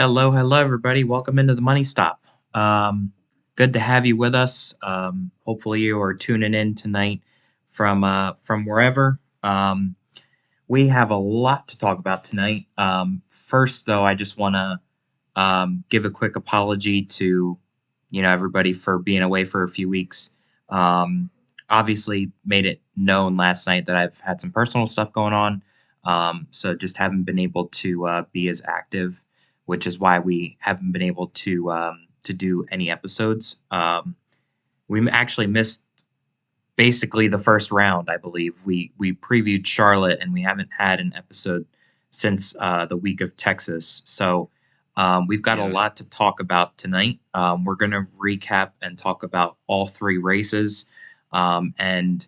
Hello, hello, everybody. Welcome into the Money Stop. Um, Good to have you with us. Hopefully, you are tuning in tonight from wherever. We have a lot to talk about tonight. First, though, I just want to give a quick apology to everybody for being away for a few weeks. Um, Obviously, made it known last night that I've had some personal stuff going on, so just haven't been able to be as active, which is why we haven't been able to do any episodes. Actually missed basically the first round. I believe we previewed Charlotte, and we haven't had an episode since the week of Texas. So we've got a Yeah. lot to talk about tonight. We're going to recap and talk about all three races, and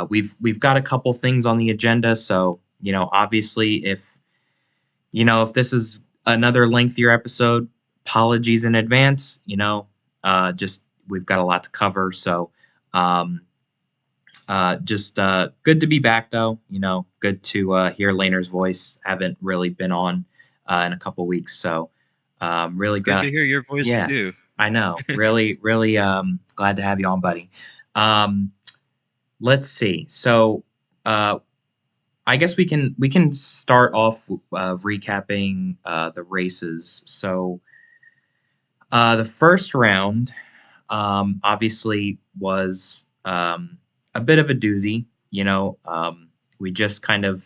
we've got a couple things on the agenda. So obviously, if this is another lengthier episode, apologies in advance. Just we've got a lot to cover. So. Um, just good to be back, though. Good to hear Laner's voice. Haven't really been on in a couple weeks, so really It's good to got. hear your voice Yeah, too. I know. Really, really glad to have you on, buddy. Um, let's see. So, uh, I guess we can start off recapping the races. So, the first round obviously was a bit of a doozy. We just kind of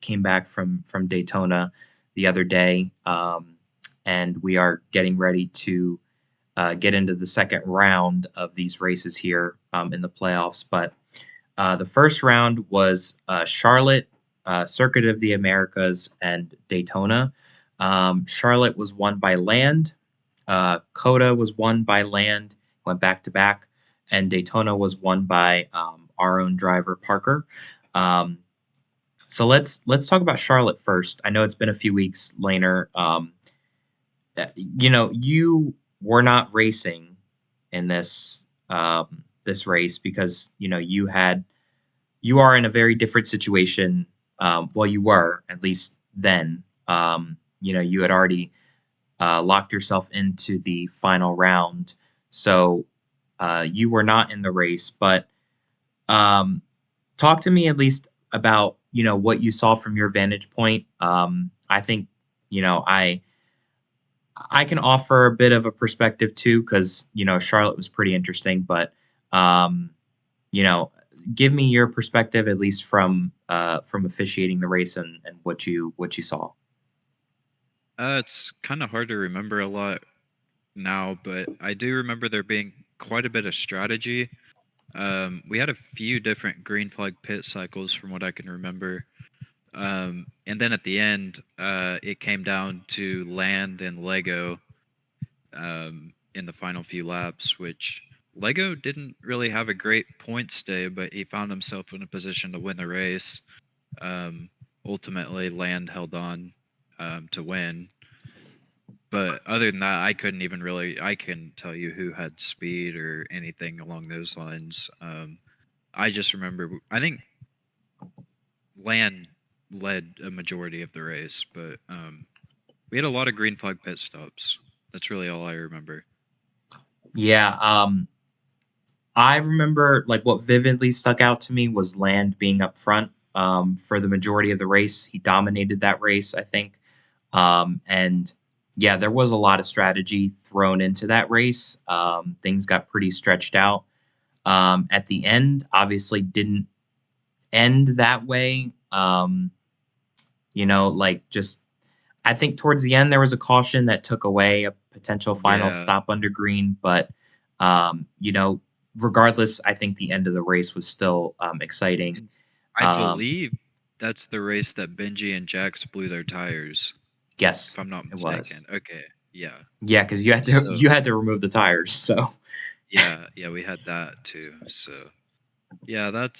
came back from Daytona the other day, and we are getting ready to get into the second round of these races here in the playoffs. But the first round was Charlotte, Circuit of the Americas, and Daytona. Charlotte was won by land. Coda was won by land, went back to back, and Daytona was won by our own driver Parker. Um, so let's talk about Charlotte first. I know it's been a few weeks, Laner. You were not racing in this race because you are in a very different situation. Well, you were at least then. You had already locked yourself into the final round. So you were not in the race, but um, talk to me at least about what you saw from your vantage point. I think I can offer a bit of a perspective too, because Charlotte was pretty interesting, but um, you know give me your perspective at least from officiating the race and what you saw. It's kind of hard to remember a lot now, but I do remember there being quite a bit of strategy. We had a few different green flag pit cycles from what I can remember. And then at the end, it came down to land and Lego in the final few laps, which Lego didn't really have a great points day, but he found himself in a position to win the race. Um, Ultimately, Land held on to win. But other than that, I couldn't even really. I couldn't tell you who had speed or anything along those lines. I just remember. I think Land led a majority of the race, but we had a lot of green flag pit stops. That's really all I remember. Yeah, I remember like what vividly stuck out to me was Land being up front for the majority of the race. He dominated that race, I think. And yeah, there was a lot of strategy thrown into that race. Things got pretty stretched out. At the end, obviously didn't end that way. Like just I think towards the end there was a caution that took away a potential final Yeah, stop under green, but um, you know, regardless, I think the end of the race was still exciting. and I Um, believe that's the race that Benji and Jax blew their tires, if yes, I'm not it was. mistaken. Okay, yeah. Yeah, because you had to So you had to remove the tires. So yeah, we had that too. So yeah, that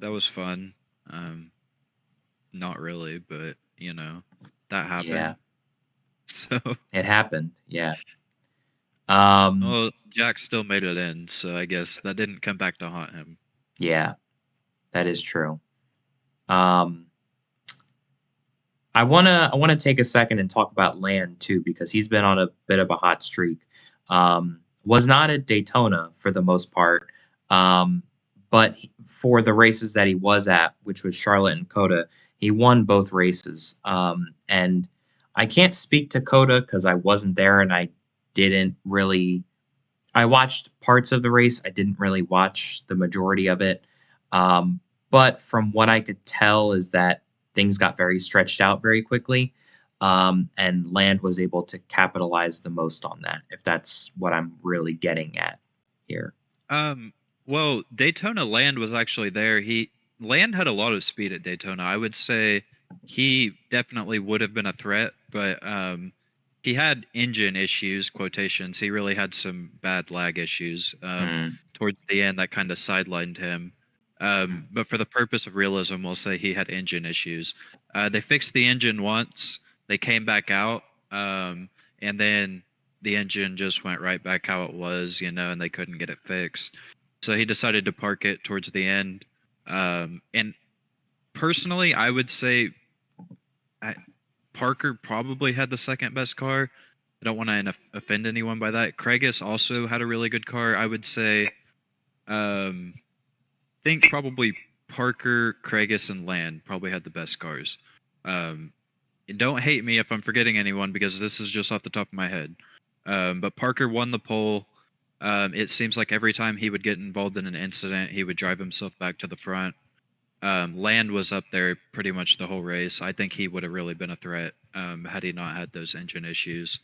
was fun. Um, Not really, but that yeah, happened. So it happened. Yeah. Um, well, Jack still made it in, so I guess that didn't come back to haunt him. yeah, that is true. Um, I wanna take a second and talk about Land too because he's been on a bit of a hot streak. Was not at Daytona for the most part, but for the races that he was at, which was Charlotte and Coda, he won both races. And I can't speak to Coda because I wasn't there and I didn't really I watched parts of the race. I didn't really watch the majority of it. Um, but from what I could tell is that things got very stretched out very quickly. And Land was able to capitalize the most on that, if that's what I'm really getting at here. Um, well, Daytona Land was actually there. He Land had a lot of speed at Daytona. I would say he definitely would have been a threat, but he had engine issues, quotations. He really had some bad lag issues Mm, towards the end that kind of sidelined him. mm, But for the purpose of realism, we'll say he had engine issues. They fixed the engine once. They came back out, and then the engine just went right back how it was, and they couldn't get it fixed. So he decided to park it towards the end. And personally, I would say I, Parker probably had the second best car. I don't want to offend anyone by that. Craigus also had a really good car. I would say, um, think probably Parker, Craigus, and Land probably had the best cars. Um, and don't hate me if I'm forgetting anyone because this is just off the top of my head. But Parker won the pole. It seems like every time he would get involved in an incident, he would drive himself back to the front. Land was up there pretty much the whole race. I think he would have really been a threat had he not had those engine issues.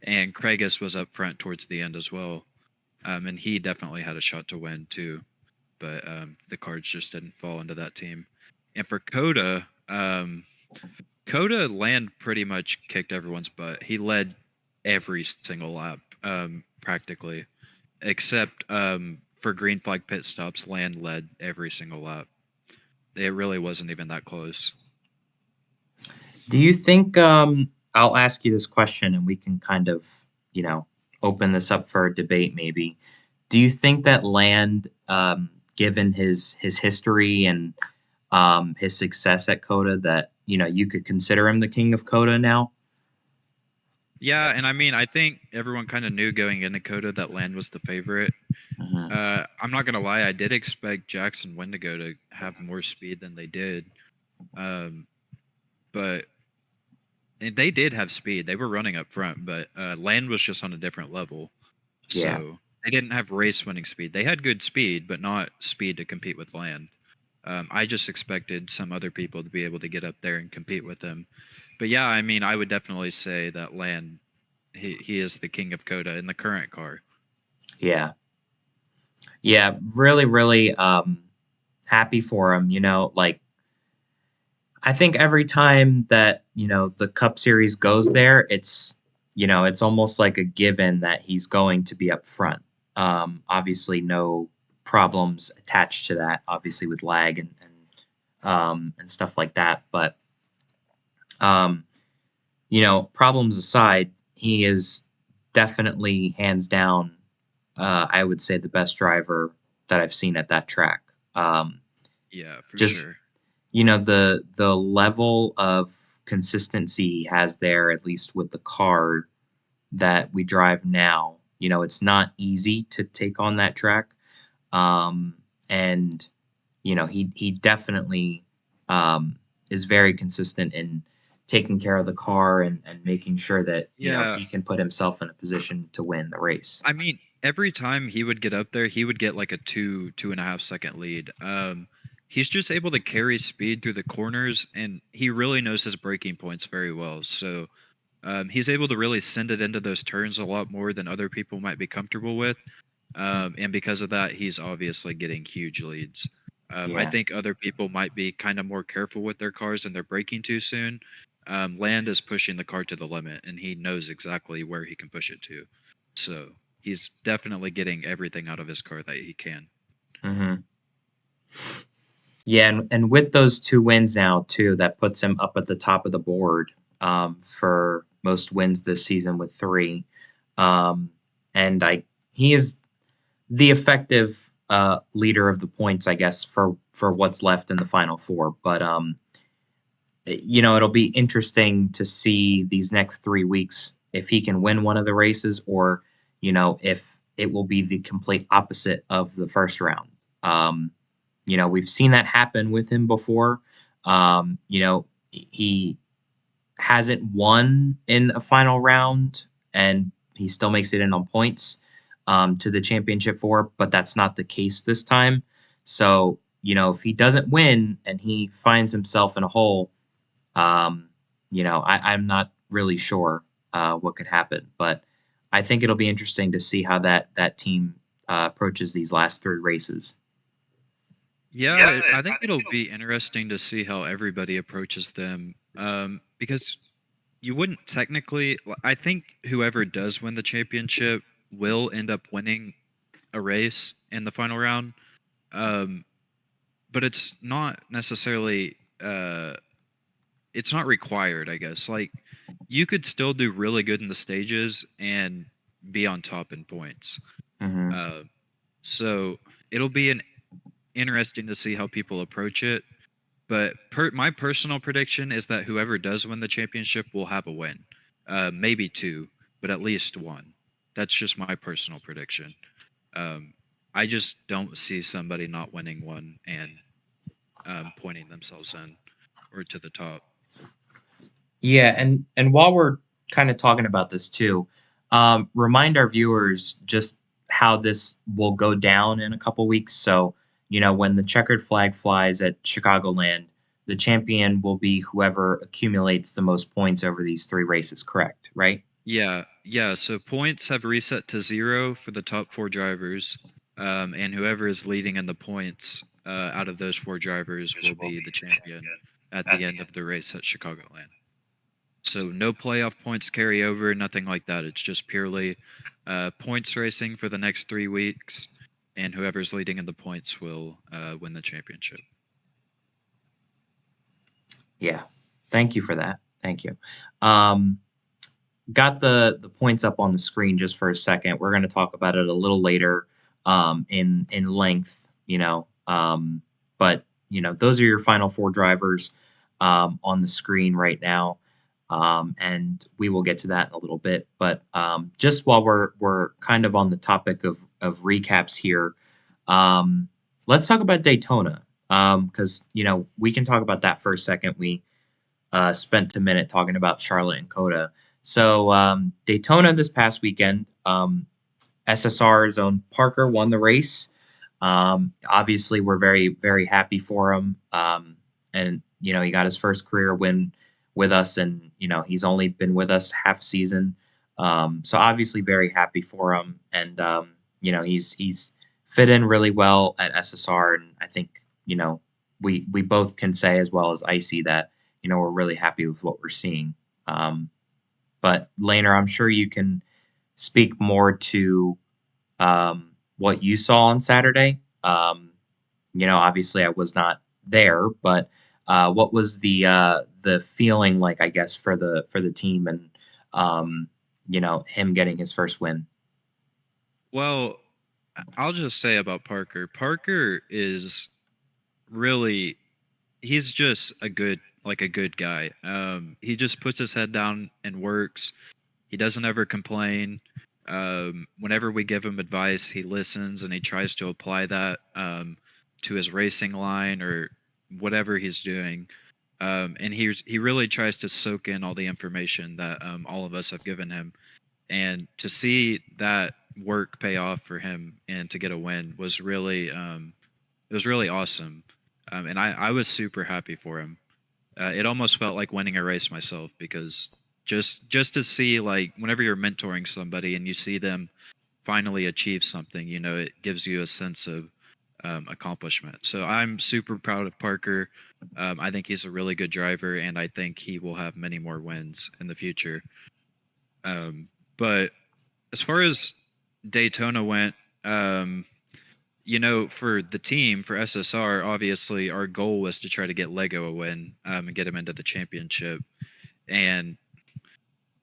And Craigus was up front towards the end as well. And he definitely had a shot to win too. But the cards just didn't fall into that team. And for Coda, Coda Land pretty much kicked everyone's butt. He led every single lap, practically, except for green flag pit stops. Land led every single lap. It really wasn't even that close. Do you think I'll ask you this question and we can kind of, you know, open this up for a debate maybe. Do you think that Land given his history and his success at Coda that, you could consider him the king of Coda now? Yeah, and I mean, I think everyone kind of knew going into Coda that Land was the favorite. Mhm. I'm not gonna lie, I did expect Jackson Wendigo to have more speed than they did, um, but and they did have speed. They were running up front, but Land was just on a different level. Yeah. So they didn't have race winning speed. They had good speed, but not speed to compete with Land. I just expected some other people to be able to get up there and compete with them. But yeah, I mean, I would definitely say that Land, he is the king of Coda in the current car. Yeah. Yeah, really, really happy for him, like I think every time that, the Cup Series goes there, it's almost like a given that he's going to be up front. Obviously, no problems attached to that, obviously with lag and stuff like that. But um, problems aside, he is definitely hands down. I would say the best driver that I've seen at that track. Um, Yeah, for just sure. the level of consistency he has there, at least with the car that we drive now. It's not easy to take on that track, um, and he definitely is very consistent in taking care of the car and making sure that Yeah, he can put himself in a position to win the race. I mean, every time he would get up there, he would get like a 2.5 second lead. He's just able to carry speed through the corners, and he really knows his braking points very well. So he's able to really send it into those turns a lot more than other people might be comfortable with. And because of that, he's obviously getting huge leads. I Yeah. think other people might be kind of more careful with their cars and they're braking too soon. Land is pushing the car to the limit, and he knows exactly where he can push it to. So he's definitely getting everything out of his car that he can. Hmm. Yeah, and with those 2 wins now too, that puts him up at the top of the board, for most wins this season with 3. Um, and he is the effective, leader of the points, I guess, for what's left in the final 4. But, it'll be interesting to see these next 3 weeks if he can win one of the races, or if it will be the complete opposite of the first round. Um, we've seen that happen with him before. He hasn't won in a final round, and he still makes it in on points to the championship four, but that's not the case this time. So, if he doesn't win and he finds himself in a hole, um, I'm not really sure what could happen, but I think it'll be interesting to see how that team approaches these last three races. Yeah, I think it'll be interesting to see how everybody approaches them. Because you wouldn't technically. I think whoever does win the championship will end up winning a race in the final round. Um, but it's not necessarily. It's not required, I guess. Like you could still do really good in the stages and be on top in points. Hmm. Uh, so it'll be an interesting to see how people approach it. But my personal prediction is that whoever does win the championship will have a win, maybe two, but at least one. That's just my personal prediction. Um, I just don't see somebody not winning one and pointing themselves in or to the top. Yeah, and while we're kind of talking about this too, remind our viewers just how this will go down in a couple weeks. So, when the checkered flag flies at Chicagoland, the champion will be whoever accumulates the most points over these three races, correct? Right? Yeah, yeah. So points have reset to zero for the top four drivers, and whoever is leading in the points out of those four drivers will be the champion at the end of the race at Chicagoland. So no playoff points carry over, nothing like that. It's just purely points racing for the next 3 weeks, and whoever's leading in the points will win the championship. Yeah. Thank you for that. Thank you. Um, got the points up on the screen just for a second. We're going to talk about it a little later in length, but those are your final four drivers on the screen right now. And we will get to that in a little bit. But just while we're kind of on the topic of recaps here, um, let's talk about Daytona. Because we can talk about that for a second. We spent a minute talking about Charlotte and Coda. So Daytona this past weekend, SSR's own Parker won the race. Obviously, we're very very happy for him, and he got his first career win with us, and he's only been with us half season. So obviously, very happy for him, and he's fit in really well at SSR, and I think we both can say as well as Icy that we're really happy with what we're seeing. Um, but Laner, I'm sure you can speak more to what you saw on Saturday. Obviously I was not there, but what was the feeling like? I guess for the team and him getting his first win. Well, I'll just say about Parker. Parker is really he's just a good guy. He just puts his head down and works. He doesn't ever complain. Whenever we give him advice, he listens and he tries to apply that to his racing line or whatever he's doing. And he really tries to soak in all the information that all of us have given him. And to see that work pay off for him and to get a win was really it was really awesome. And I was super happy for him. It almost felt like winning a race myself because just to see like whenever you're mentoring somebody and you see them finally achieve something, it gives you a sense of accomplishment. So I'm super proud of Parker. I think he's a really good driver, and I think he will have many more wins in the future. But as far as Daytona went, for the team, for SSR, obviously our goal was to try to get Lego a win and get him into the championship. And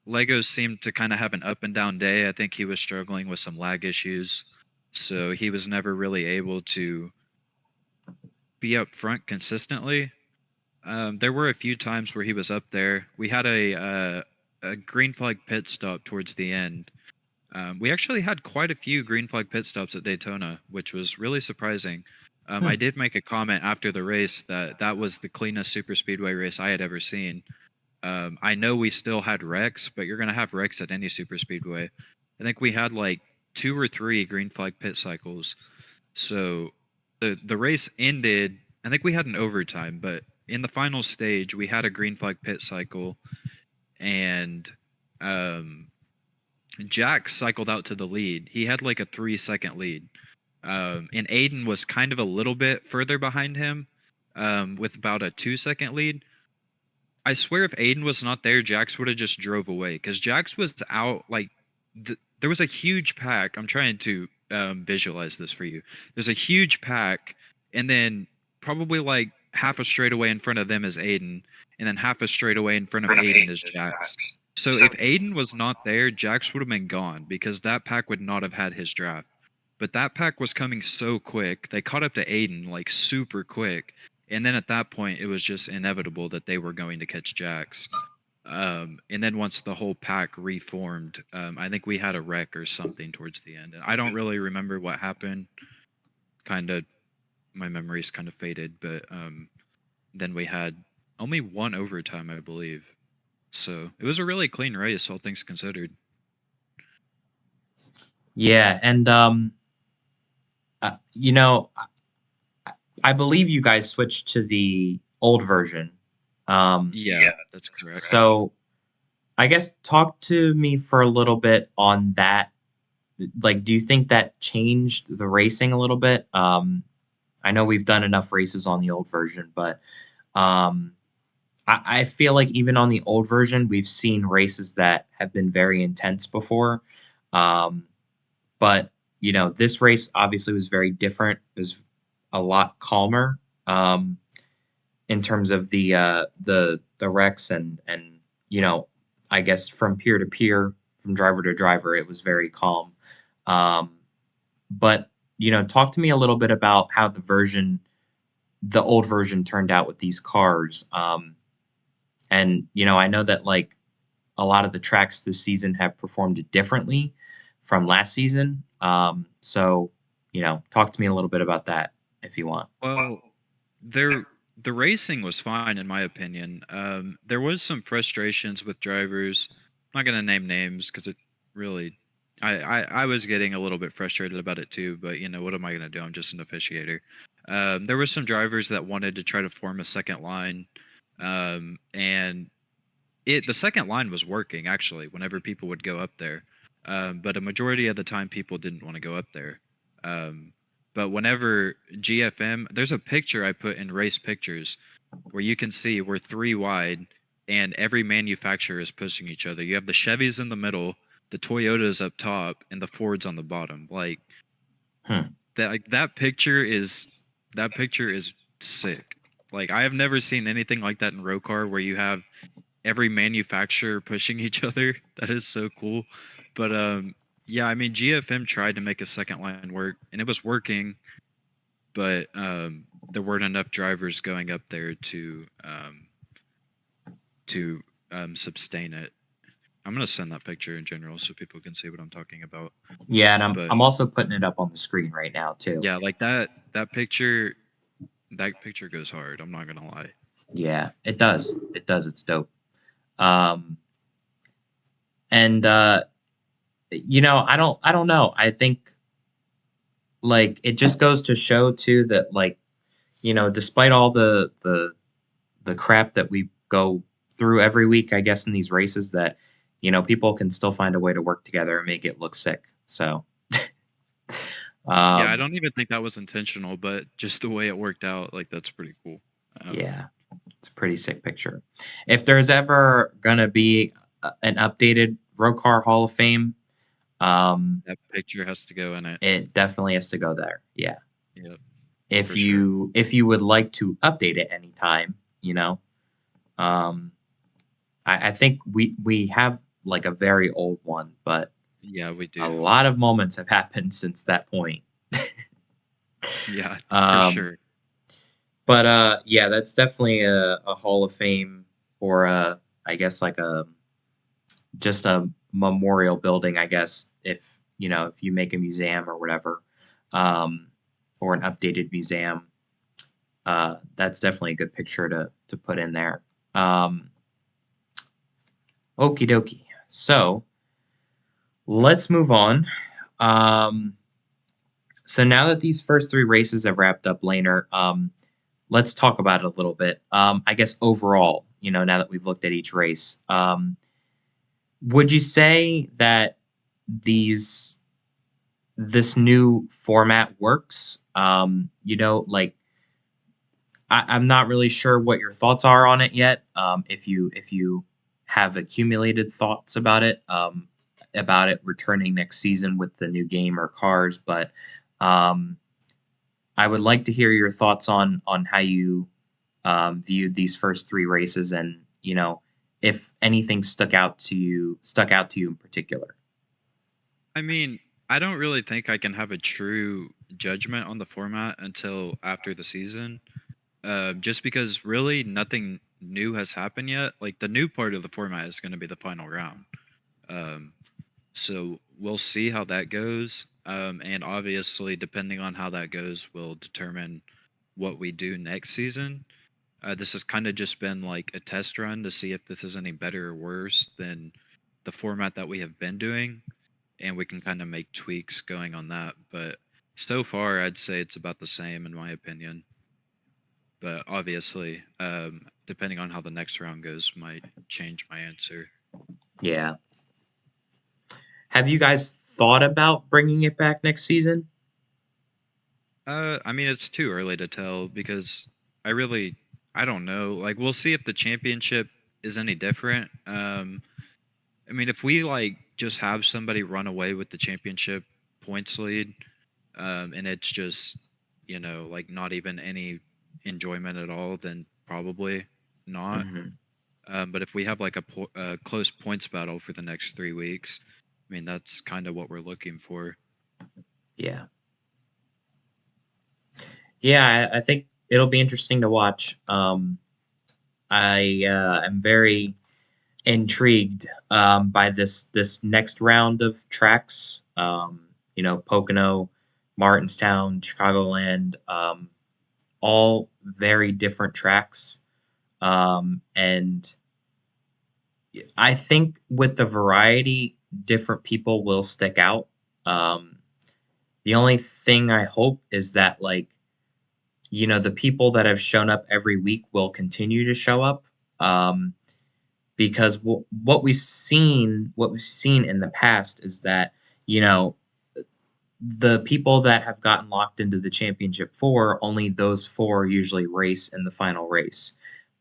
Lego seemed to kind of have an up and down day. I think he was struggling with some lag issues. So he was never really able to be up front consistently. There were a few times where he was up there. We had a green flag pit stop towards the end. We actually had quite a few green flag pit stops at Daytona, which was really surprising. I Hmm. did make a comment after the race that that was the cleanest super speedway race I had ever seen. I know we still had wrecks, but you're going to have wrecks at any super speedway. I think we had like two or three green flag pit cycles. So the race ended. I think we had an overtime, but in the final stage, we had a green flag pit cycle, and um, Jack cycled out to the lead. He had like a 3 second lead, and Aiden was kind of a little bit further behind him, with about a 2 second lead. I swear if Aiden was not there, Jax would have just drove away because Jax was out like there was a huge pack. I'm trying to visualize this for you. There's a huge pack, and then probably like half a straightaway in front of them is Aiden, and then half a straightaway in front of Aiden is Jax. So if Aiden was not there, Jax would have been gone because that pack would not have had his draft. But that pack was coming so quick. They caught up to Aiden like super quick. And then at that point, it was just inevitable that they were going to catch Jax. And then once the whole pack reformed, I think we had a wreck or something towards the end. And I don't really remember what happened. Kind of, my memory's kind of faded. But then we had only one overtime, I believe. So it was a really clean race, all things considered. Yeah, and you know, I believe you guys switched to the old version. Yeah, that's correct. So I guess talk to me for a little bit on that. Like, do you think that changed the racing a little bit? I know we've done enough races on the old version, but um, I feel like even on the old version, we've seen races that have been very intense before. Um, but this race obviously was very different. It was a lot calmer in terms of the wrecks and I guess from peer to peer, from driver to driver, it was very calm. Um, but talk to me a little bit about how the old version turned out with these cars. And I know that like a lot of the tracks this season have performed differently from last season. So talk to me a little bit about that if you want. Well, there the racing was fine in my opinion. There was some frustrations with drivers. I'm not gonna name names because it really, I was getting a little bit frustrated about it too. But what am I gonna do? I'm just an officiator. There were some drivers that wanted to try to form a second line, and the second line was working actually whenever people would go up there, but a majority of the time people didn't want to go up there. Um, but whenever GFM, there's a picture I put in race pictures where you can see we're three wide and every manufacturer is pushing each other. You have the Chevys in the middle, the Toyotas up top, and the Fords on the bottom. Hmm. That picture is sick. Like I have never seen anything like that in ROCAR where you have every manufacturer pushing each other. That is so cool. But yeah, I mean GFM tried to make a second line work and it was working, but there weren't enough drivers going up there to sustain it. I'm gonna send that picture in general so people can see what I'm talking about. Yeah, and I'm But I'm also putting it up on the screen right now too. yeah, like that picture goes hard. I'm not gonna lie. Yeah, it does. It does. It's dope. Um, and I don't know. I think like it just goes to show too that like despite all the crap that we go through every week, I guess in these races, that people can still find a way to work together and make it look sick. So, Yeah, I um, don't even think that was intentional, but just the way it worked out, like that's pretty cool. Um, yeah, it's a pretty sick picture. If there's ever gonna be an updated Rocar Hall of Fame, um, that picture has to go in it. it definitely has to go there. Yeah. Yep, If for sure. you would like to update it anytime, um, I think we have like a very old one, but Yeah, we a do. lot of moments have happened since that point. Yeah, for Um, sure. But yeah, that's definitely a Hall of Fame or a I guess like a just a memorial building, I guess, if if you make a museum or whatever, um, or an updated museum, that's definitely a good picture to put in there. Um, Okie dokie. So let's move on. Um, so now that these first three races have wrapped up, Laner, let's talk about it a little bit. I guess overall, now that we've looked at each race, would you say that these this new format works? Like I'm not really sure what your thoughts are on it yet. If you have accumulated thoughts about it returning next season with the new game or cars, but um, I would like to hear your thoughts on how you viewed these first three races, and if anything stuck out to you in particular. I mean, I don't really think I can have a true judgment on the format until after the season, just because really nothing new has happened yet. Like the new part of the format is going to be the final round. Um, so we'll see how that goes. And obviously, depending on how that goes, will determine what we do next season. This has kind of just been like a test run to see if this is any better or worse than the format that we have been doing, and we can kind of make tweaks going on that. But so far, I'd say it's about the same in my opinion. But obviously, depending on how the next round goes, might change my answer. Yeah. Have you guys thought about bringing it back next season? I mean, it's too early to tell because I really, I don't know. Like, we'll see if the championship is any different. I mean, if we like just have somebody run away with the championship points lead, and it's just like not even any enjoyment at all, then probably not. Hmm. But if we have like a close points battle for the next 3 weeks, I mean that's kind of what we're looking for. Yeah. Yeah, I think it'll be interesting to watch. I am very intrigued by this next round of tracks. Pocono, Martinstown, Chicagoland, all very different tracks. And I think with the variety, different people will stick out. Um, the only thing I hope is that the people that have shown up every week will continue to show up. Um, because what we've seen in the past is that you know the people that have gotten locked into the championship four, only those four usually race in the final race.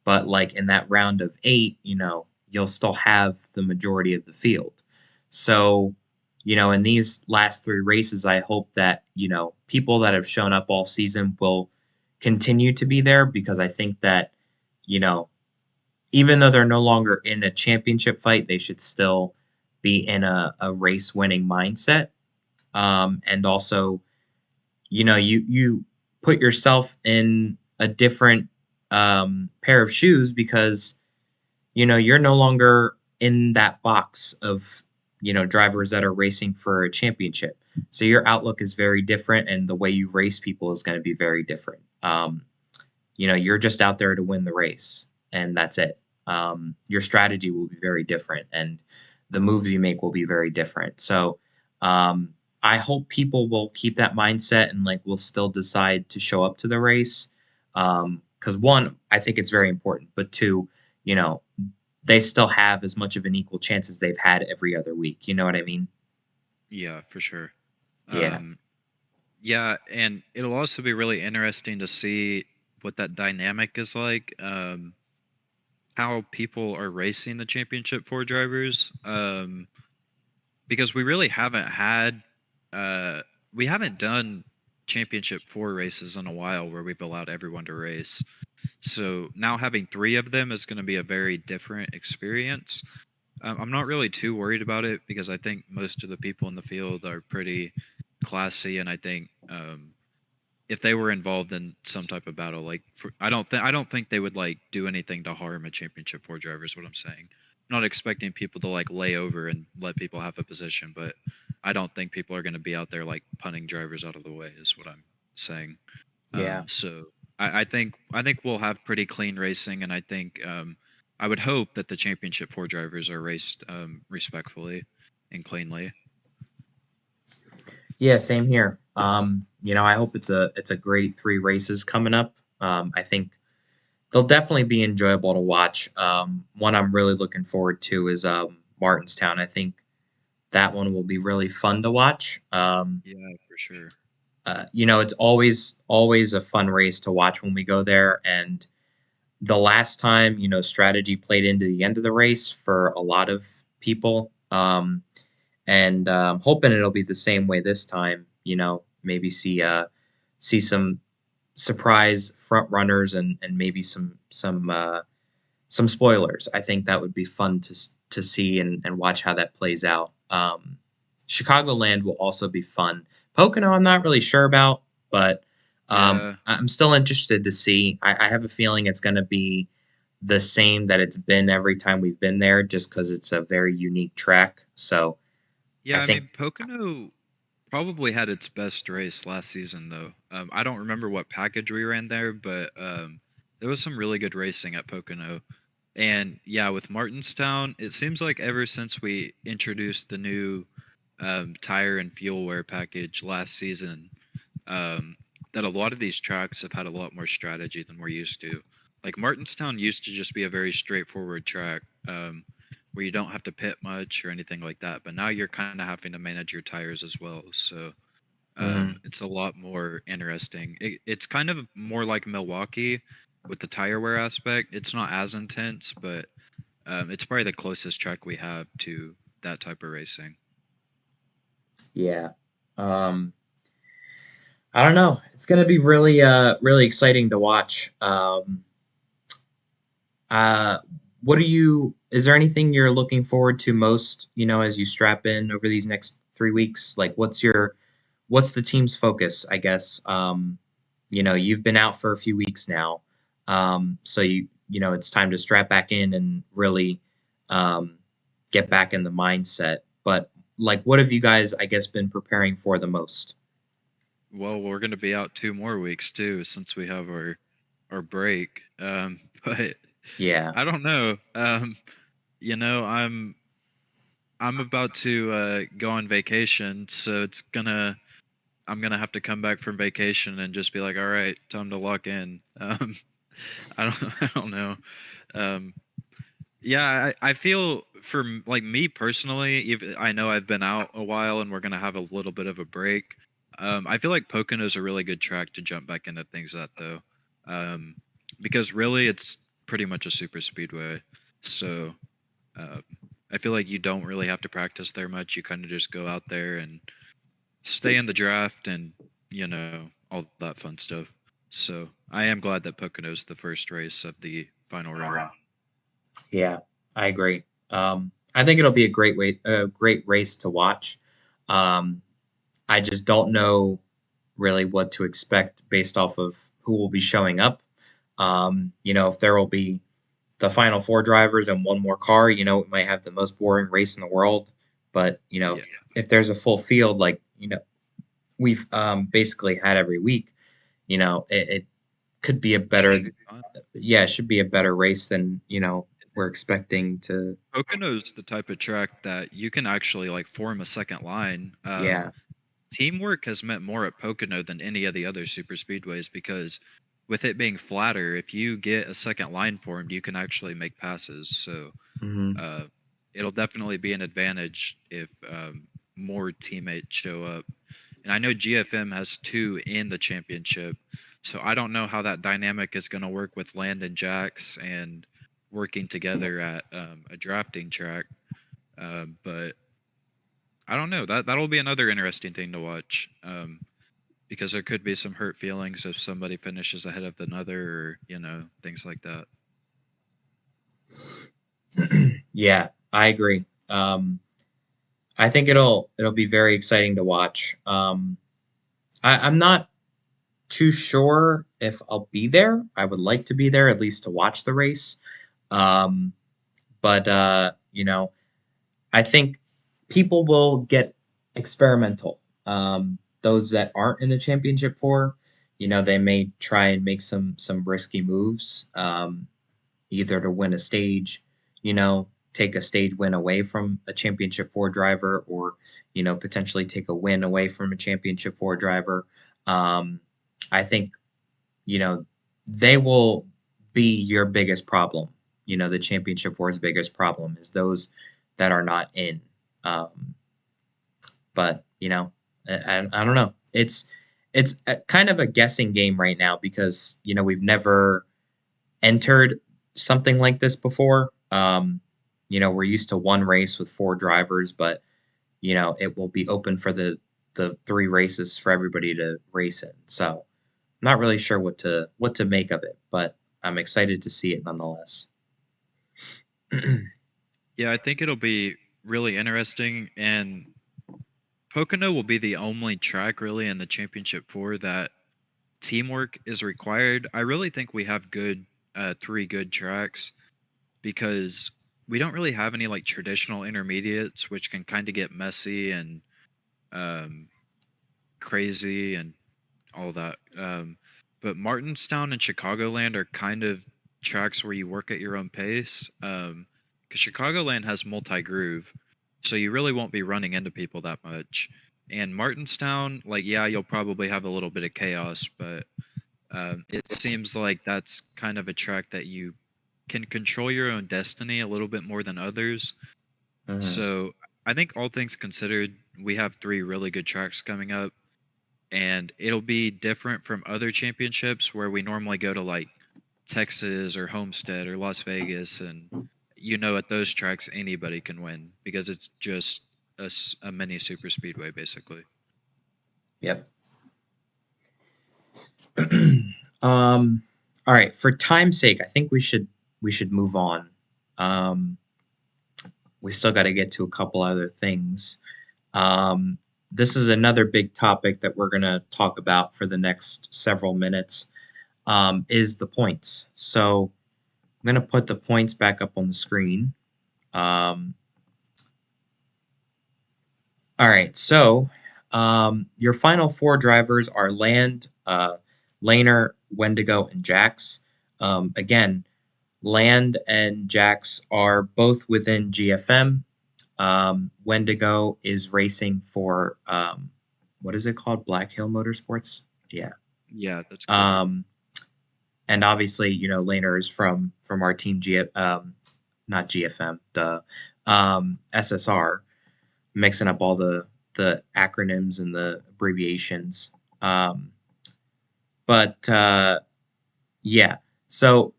But like in that round of eight, you'll still have the majority of the field. So, in these last three races, I hope that, people that have shown up all season will continue to be there, because I think that, you know, even though they're no longer in a championship fight, they should still be in a race winning mindset. And also, you put yourself in a different pair of shoes, because you're no longer in that box of drivers that are racing for a championship. So your outlook is very different, and the way you race people is going to be very different. You're just out there to win the race, and that's it. Your strategy will be very different, and the moves you make will be very different. So, um, I hope people will keep that mindset, and will still decide to show up to the race. Because one, I think it's very important, but two, you know, they still have as much of an equal chance as they've had every other week. You know what I mean? Yeah, for sure. Yeah. Um, yeah, and it'll also be really interesting to see what that dynamic is like. How people are racing the championship for drivers. Because we really haven't had uh we haven't done championship 4 races in a while where we've allowed everyone to race. So now having 3 of them is going to be a very different experience. I'm not really too worried about it because I think most of the people in the field are pretty classy, and I think if they were involved in some type of battle. Like, I don't think they would like do anything to harm a championship four driver. Is what I'm saying. I'm not expecting people to like lay over and let people have a position, but I don't think people are going to be out there like punting drivers out of the way. Is what I'm saying. Yeah. So I think we'll have pretty clean racing, and I think I would hope that the championship four drivers are raced respectfully and cleanly. Yeah, same here. I hope it's a great three races coming up. I think they'll definitely be enjoyable to watch. One I'm really looking forward to is Martinstown. I think that one will be really fun to watch. Yeah, for sure. It's always a fun race to watch when we go there. And the last time, strategy played into the end of the race for a lot of people. And hoping it'll be the same way this time. Maybe see some surprise front runners and maybe some spoilers. I think that would be fun to see and watch how that plays out. Chicagoland will also be fun. Pocono, I'm not really sure about, but Yeah, I'm still interested to see. I have a feeling it's going to be the same that it's been every time we've been there, just because it's a very unique track. So I yeah. I think, mean, Pocono probably had its best race last season, though. I don't remember what package we ran there, but there was some really good racing at Pocono. And yeah, with Martinstown, it seems like ever since we introduced the new tire and fuel wear package last season, um, that a lot of these tracks have had a lot more strategy than we're used to. Like Martinstown used to just be a very straightforward track where you don't have to pit much or anything like that. But now you're kind of having to manage your tires as well. So mhm, it's a lot more interesting. It's kind of more like Milwaukee with the tire wear aspect. It's not as intense, but it's probably the closest track we have to that type of racing. yeah. Um, I don't know. It's gonna be really exciting to watch. Uh, what are you? Is there anything you're looking forward to most? As you strap in over these next 3 weeks, like what's the team's focus? I guess. You've been out for a few weeks now, so it's time to strap back in and really um, get back in the mindset. But like, what have you guys, I guess, been preparing for the most? Well, we're going to be out 2 more weeks too, since we have our break. But Yeah. I don't know. You know, I'm about to go on vacation, so I'm gonna have to come back from vacation and just be like, all right, time to lock in. I don't I don't know. Um, yeah, I feel for like me personally, even I know I've been out a while and we're gonna have a little bit of a break. I feel like Pocono is a really good track to jump back into things at though, um, because really it's pretty much a super speedway. So uh, I feel like you don't really have to practice there much. You kind of just go out there and stay in the draft and all that fun stuff. So I am glad that Pocono's the first race of the final run. Yeah, I agree. I think it'll be a great race to watch. Um, I just don't know really what to expect based off of who will be showing up. If there will be the final four drivers and one more car, it might have the most boring race in the world. But Yeah, if there's a full field, like we've basically had every week, it could be a it should better, be fun. yeah, it should be a better race than we're expecting to. Pocono's the type of track that you can actually like form a second line. Yeah. Teamwork has meant more at Pocono than any of the other super speedways because with it being flatter, if you get a second line formed, you can actually make passes. So Hmm. uh, it'll definitely be an advantage if more teammates show up. And I know GFM has two in the championship, so I don't know how that dynamic is going to work with Landon Jacks and working together at a drafting track. But I don't know. That'll be another interesting thing to watch because there could be some hurt feelings if somebody finishes ahead of another, or things like that. Yeah, I agree. I think it'll be very exciting to watch. I'm not. too sure if I'll be there. I would like to be there at least to watch the race. Um, but I think people will get experimental. Those that aren't in the championship four, they may try and make some risky moves, either to win a stage, take a stage win away from a championship four driver, or potentially take a win away from a championship four driver. Um, I think you know they will be your biggest problem. The championship four's biggest problem is those that are not in. Um, but I don't know. It's kind of a guessing game right now because we've never entered something like this before. We're used to one race with four drivers, but it will be open for the three races for everybody to race in. So I'm not really sure what to make of it, but I'm excited to see it nonetheless. Yeah, I think it'll be really interesting, and Pocono will be the only track really in the championship four that teamwork is required. I really think we have three good tracks because we don't really have any like traditional intermediates, which can kind of get messy and um, crazy and all that. But Martinstown and Chicagoland are kind of tracks where you work at your own pace. Because Chicagoland has multi groove, so you really won't be running into people that much. And Martinstown, like, yeah, you'll probably have a little bit of chaos, but it seems like that's kind of a track that you can control your own destiny a little bit more than others. Mhm. So I think all things considered, we have three really good tracks coming up, and it'll be different from other championships where we normally go to like Texas or Homestead or Las Vegas, and at those tracks anybody can win because it's just a mini super speedway basically. Yep. um, all right. For time's sake, I think we should move on. Um, we still got to get to a couple other things. Um, this is another big topic that we're gonna talk about for the next several minutes. Is the points. So I'm gonna put the points back up on the screen. Um, all right. So your final four drivers are Land, Laner, Wendigo, and Jax. Again, Land and Jax are both within GFM. Wendigo is racing for what is it called? Black Hill Motorsports. Yeah. Yeah, that's correct. Um, and obviously, Laner is from our team not GFM, the SSR, mixing up all the acronyms and the abbreviations. Um, but Yeah. So,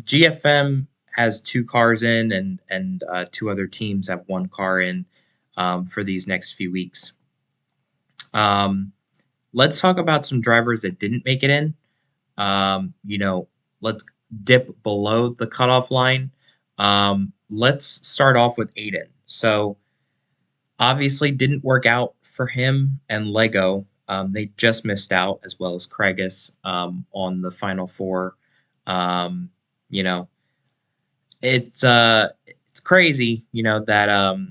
GFM has two cars in, and two other teams have one car in for these next few weeks. Um, let's talk about some drivers that didn't make it in. Let's dip below the cutoff line. Let's start off with Aiden. So, obviously, didn't work out for him and Lego. They just missed out, as well as Craigus, on the final four. Um, you know, it's crazy, that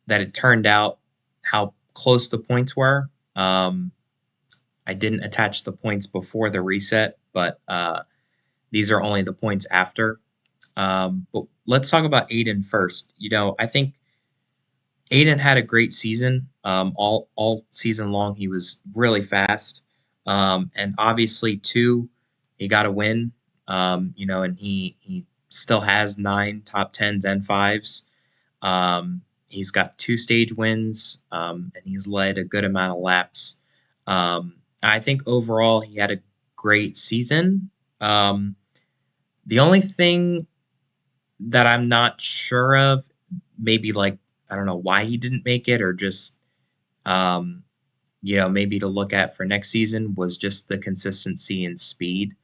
it turned out how close the points were. I didn't attach the points before the reset, but these are only the points after. But let's talk about Aiden first. I think Aiden had a great season. All season long, he was really fast, and obviously too, he got a win. And he still has nine top tens and fives. He's got two stage wins, and he's led a good amount of laps. I think overall he had a great season. Um, the only thing that I'm not sure of, maybe like I don't know why he didn't make it, or just um, maybe to look at for next season, was just the consistency and speed.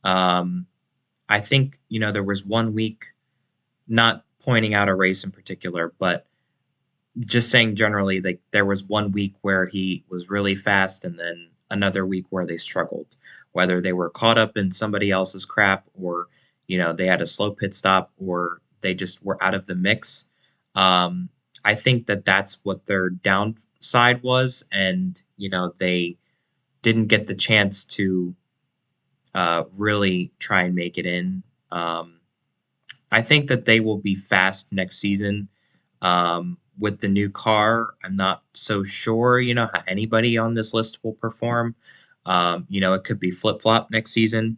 Um, I think there was one week, not pointing out a race in particular, but just saying generally, like there was one week where he was really fast, and then another week where they struggled, whether they were caught up in somebody else's crap or, they had a slow pit stop or they just were out of the mix. Um, I think that that's what their downside was. And, they didn't get the chance to really try and make it in. I think that they will be fast next season. With the new car, I'm not so sure, how anybody on this list will perform. It could be flip flop next season.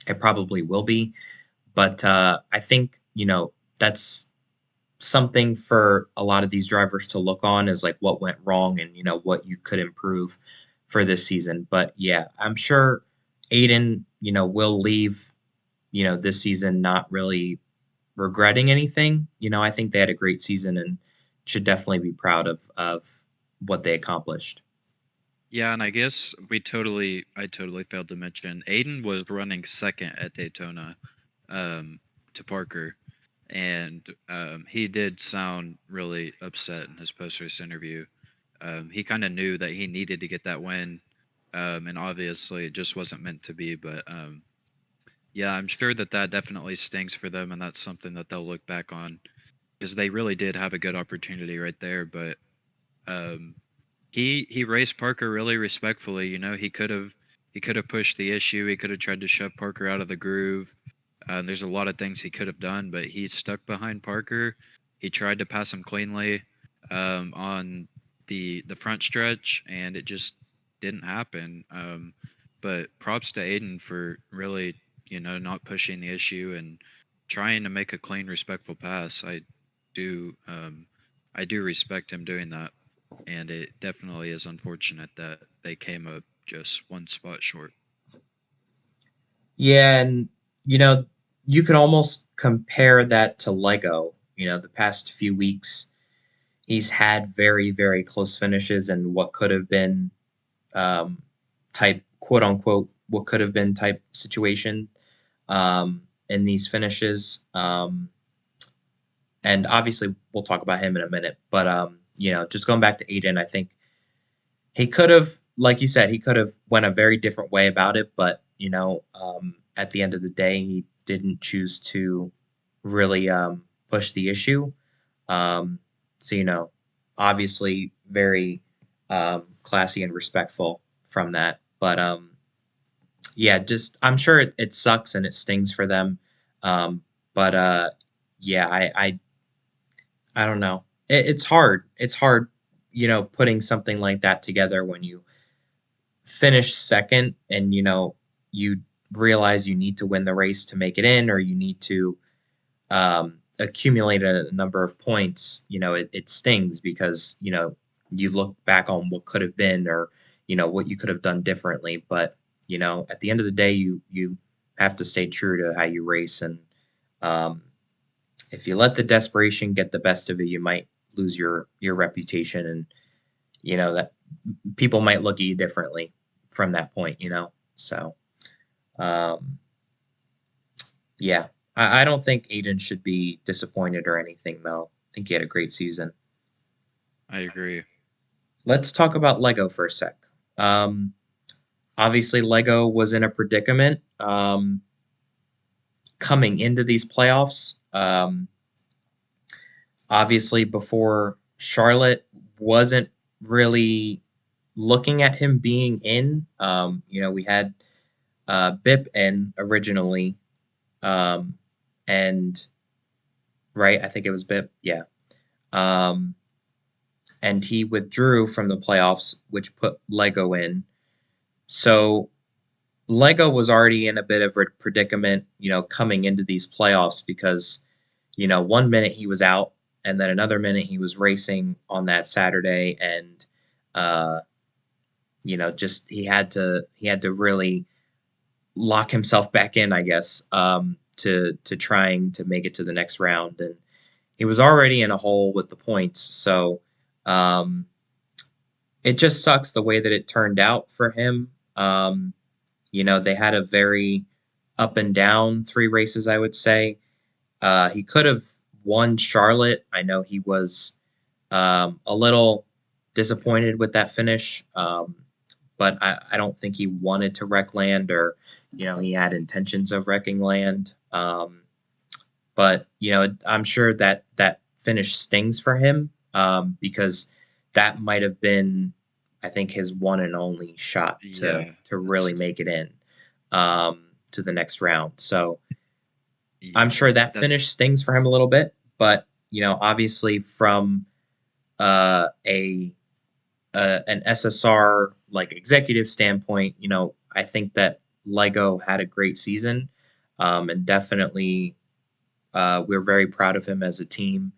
It probably will be, but I think that's something for a lot of these drivers to look on is like what went wrong and what you could improve for this season. But yeah, I'm sure Aiden, will leave, this season not really regretting anything. I think they had a great season and should definitely be proud of what they accomplished. Yeah, and I totally failed to mention Aiden was running second at Daytona, to Parker, and he did sound really upset in his post race interview. He kind of knew that he needed to get that win, and obviously it just wasn't meant to be. But yeah, I'm sure that that definitely stings for them, and that's something that they'll look back on because they really did have a good opportunity right there. But um, he raced Parker really respectfully. You know, he could have pushed the issue. He could have tried to shove Parker out of the groove. There's a lot of things he could have done, but he stuck behind Parker. He tried to pass him cleanly on the front stretch, and it just didn't happen. But props to Aiden for really, not pushing the issue and trying to make a clean, respectful pass. Do I do respect him doing that, and it definitely is unfortunate that they came up just one spot short. Yeah, and you know, you could almost compare that to Lego. The past few weeks, he's had very, very close finishes and what could have been um, type quote unquote what could have been type situation in these finishes. And obviously, we'll talk about him in a minute. But just going back to Aiden, I think he could have, like you said, he could have went a very different way about it. But at the end of the day, he didn't choose to really push the issue. Um, so obviously, very classy and respectful from that. But yeah, just I'm sure it sucks and it stings for them. But yeah, I don't know. It's hard. It's hard, putting something like that together when you finish second and you realize you need to win the race to make it in, or you need to accumulate a number of points. It stings because you look back on what could have been, or what you could have done differently. But at the end of the day, you have to stay true to how you race, and um, if you let the desperation get the best of it, you might lose your reputation, and that people might look at you differently from that point. So um, yeah, I don't think Aiden should be disappointed or anything, though. I think he had a great season. I agree. Let's talk about Lego for a sec. Um, Obviously, Lego was in a predicament coming into these playoffs. Obviously, before Charlotte wasn't really looking at him being in. We had Bip in originally, um, and right, I think it was Bip, yeah. Um, and he withdrew from the playoffs, which put Lego in. So Lego was already in a bit of a predicament, coming into these playoffs because, one minute he was out, and then another minute he was racing on that Saturday, and uh, just he had to really lock himself back in, I guess, to trying to make it to the next round, and he was already in a hole with the points, so um, it just sucks the way that it turned out for him. They had a very up and down three races, I would say. He could have won Charlotte. I know he was a little disappointed with that finish. but I don't think he wanted to wreck land, or he had intentions of wrecking land. But I'm sure that that finish stings for him, because that might have been, I think, his one and only shot to Yeah, really that's make it in, to the next round. So I'm yeah, sure that that finish stings for him a little bit. But obviously from a an SSR like executive standpoint, I think that Lego had a great season, and definitely we're very proud of him as a team.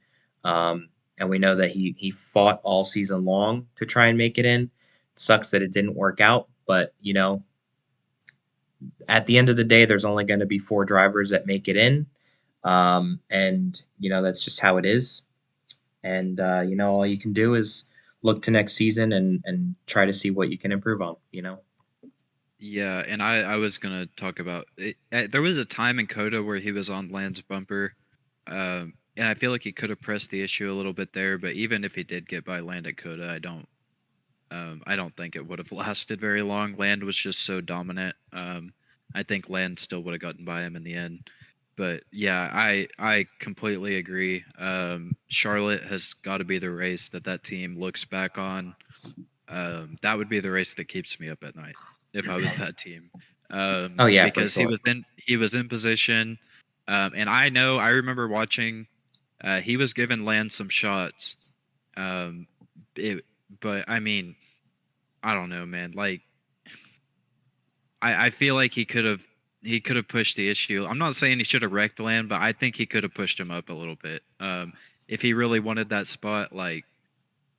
And we know that he fought all season long to try and make it in. It sucks that it didn't work out, but at the end of the day, there's only going to be four drivers that make it in, and that's just how it is. And all you can do is look to next season and try to see what you can improve on. yeah, and I was gonna talk about it. There was a time in Coda where he was on Land's bumper, and I feel like he could have pressed the issue a little bit there. But even if he did get by Land at Coda, I don't think it would have lasted very long. Land was just so dominant. I think Land still would have gotten by him in the end. But yeah, I completely agree. Charlotte has got to be the race that team looks back on. That would be the race that keeps me up at night if I was that team, Oh yeah, for because sure. he was in position, and I remember watching. He was giving Land some shots, um, it, but I mean, I don't know, man. Like I feel like he could have pushed the issue. I'm not saying he should have wrecked Land, but I think he could have pushed him up a little bit. If he really wanted that spot, like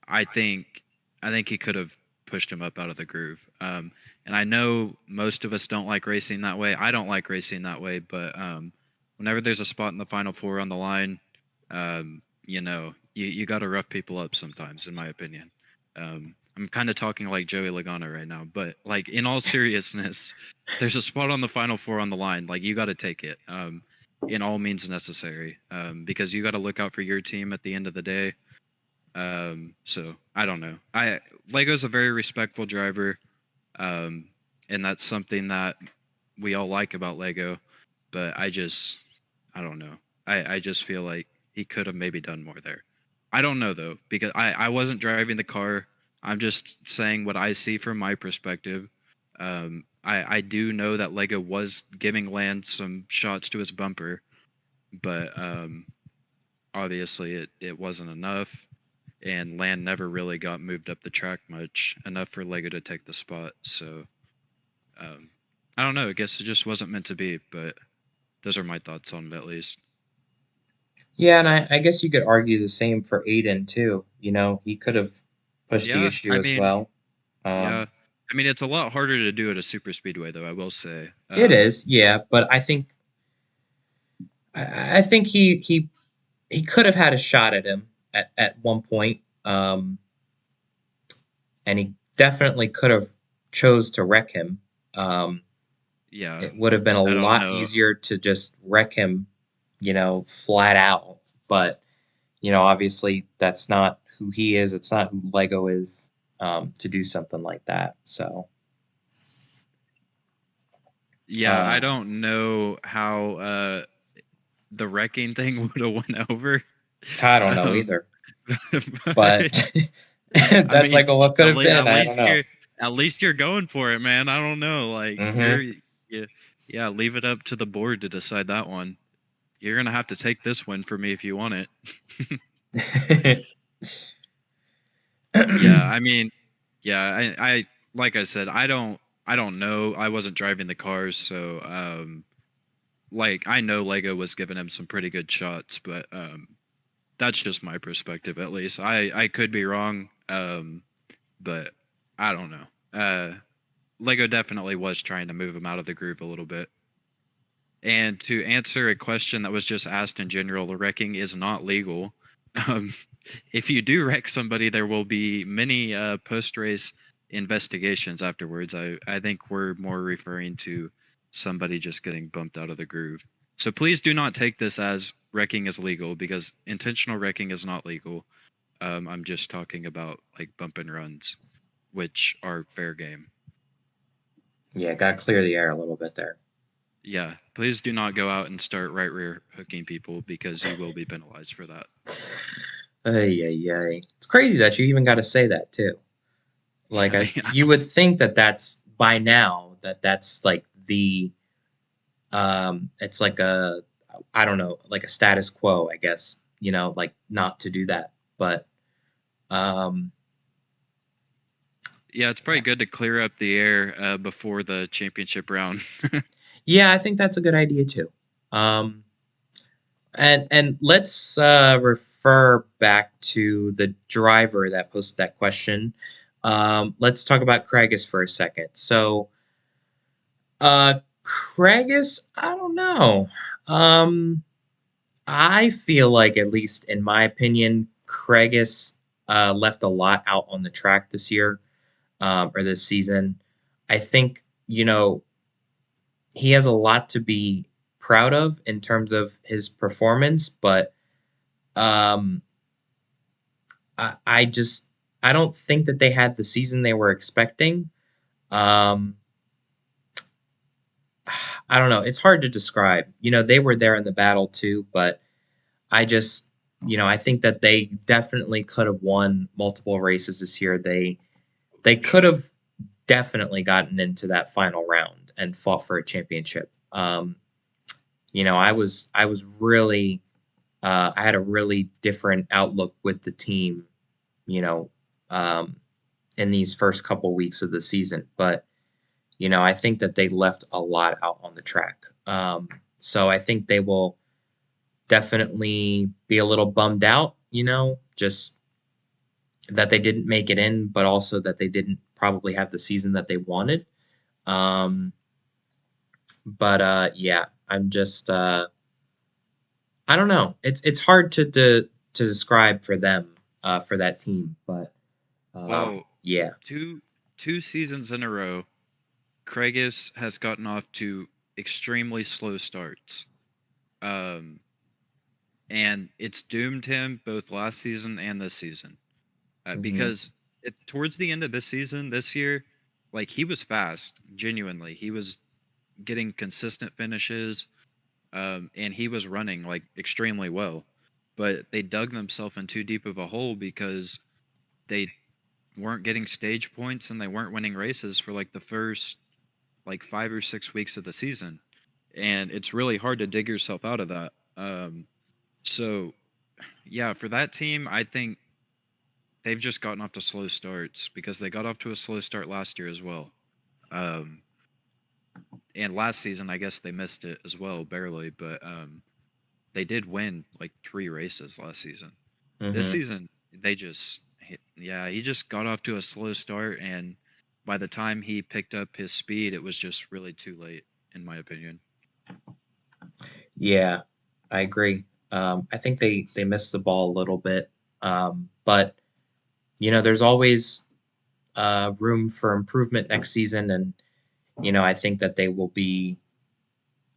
I think I think he could have pushed him up out of the groove. And I know most of us don't like racing that way. I don't like racing that way, but whenever there's a spot in the final four on the line, you got to rough people up sometimes, in my opinion. I'm kind of talking like Joey Logano right now, but like in all seriousness, there's a spot on the final four on the line. Like you got to take it. In all means necessary, because you got to look out for your team at the end of the day. So I don't know. Lego's a very respectful driver, um, and that's something that we all like about Lego. But I don't know. I just feel like he could have maybe done more there. I don't know though because I wasn't driving the car. I'm just saying what I see from my perspective. I do know that Lego was giving Land some shots to his bumper, but obviously it wasn't enough and Land never really got moved up the track much enough for Lego to take the spot. So um, I don't know. I guess it just wasn't meant to be. But those are my thoughts on it, at least. Yeah, and I guess you could argue the same for Aiden too. He could have pushed the Yeah, issue I as mean, well. yeah, Um, I mean, it's a lot harder to do at a super speedway, though. I will say. it is, yeah, but I think he could have had a shot at him at one point, and he definitely could have chose to wreck him. Um, Yeah, it would have been a I don't lot know. easier to just wreck him, flat out. But obviously that's not who he is. It's not who Lego is, to do something like that. So Yeah, I uh, don't know how the wrecking thing would have went over. I don't know Um, either. but But I that's mean, like, well, what could have been? at I don't least know. you're going for it, man. I don't know. Like Hmm. yeah, yeah. Leave it up to the board to decide that one. You're gonna have to take this win for me if you want it. Yeah, I mean, yeah. I like I said, I don't know. I wasn't driving the cars, so like I know Lego was giving him some pretty good shots, but that's just my perspective at least. I could be wrong, but I don't know. Lego definitely was trying to move him out of the groove a little bit. And to answer a question that was just asked in general, the wrecking is not legal. Um, if you do wreck somebody, there will be many post race investigations afterwards. I think we're more referring to somebody just getting bumped out of the groove. So please do not take this as wrecking is legal because intentional wrecking is not legal. I'm just talking about like bump and runs, which are fair game. Yeah, gotta clear the air a little bit there. Yeah, please do not go out and start right rear hooking people because you will be penalized for that. Ay, ay, ay. It's crazy that you even got to say that too. Like, Yeah, yeah. you would think that that's by now that that's like the it's like a I don't know, like a status quo, I guess. Like not to do that, but um, Yeah, it's probably yeah, good to clear up the air before the championship round. yeah, I think that's a good idea too. Um, and let's refer back to the driver that posted that question. Let's talk about Craigus for a second. So, Craigus, I don't know. Um, I feel like, at least in my opinion, Craigus left a lot out on the track this year, or this season. I think, he has a lot to be proud of in terms of his performance, but um, I just I don't think that they had the season they were expecting. Um, I don't know. It's hard to describe. They were there in the battle too, but I just, I think that they definitely could have won multiple races this year. They could have definitely gotten into that final round and fought for a championship. I was really I had a really different outlook with the team, you know, um, in these first couple weeks of the season. But I think that they left a lot out on the track. So I think they will definitely be a little bummed out, just that they didn't make it in, but also that they didn't probably have the season that they wanted. Um, but yeah, I'm just I don't know. It's hard to describe for them, for that team, but Well, yeah. two two seasons in a row, Craigus has gotten off to extremely slow starts. Um, and it's doomed him both last season and this season. Hmm. Because towards the end of this season, this year, like he was fast, genuinely. He was getting consistent finishes, and he was running like extremely well. But they dug themselves in too deep of a hole because they weren't getting stage points and they weren't winning races for like the first like 5 or 6 weeks of the season. And it's really hard to dig yourself out of that. So yeah, for that team, I think they've just gotten off to slow starts because they got off to a slow start last year as well. Um, and last season, I guess they missed it as well, barely, but they did win like 3 races last season. This Hmm. season, yeah, he just got off to a slow start, and by the time he picked up his speed, it was just really too late, in my opinion. Yeah, I agree. I think they missed the ball a little bit, but there's always room for improvement next season, and I think that they will be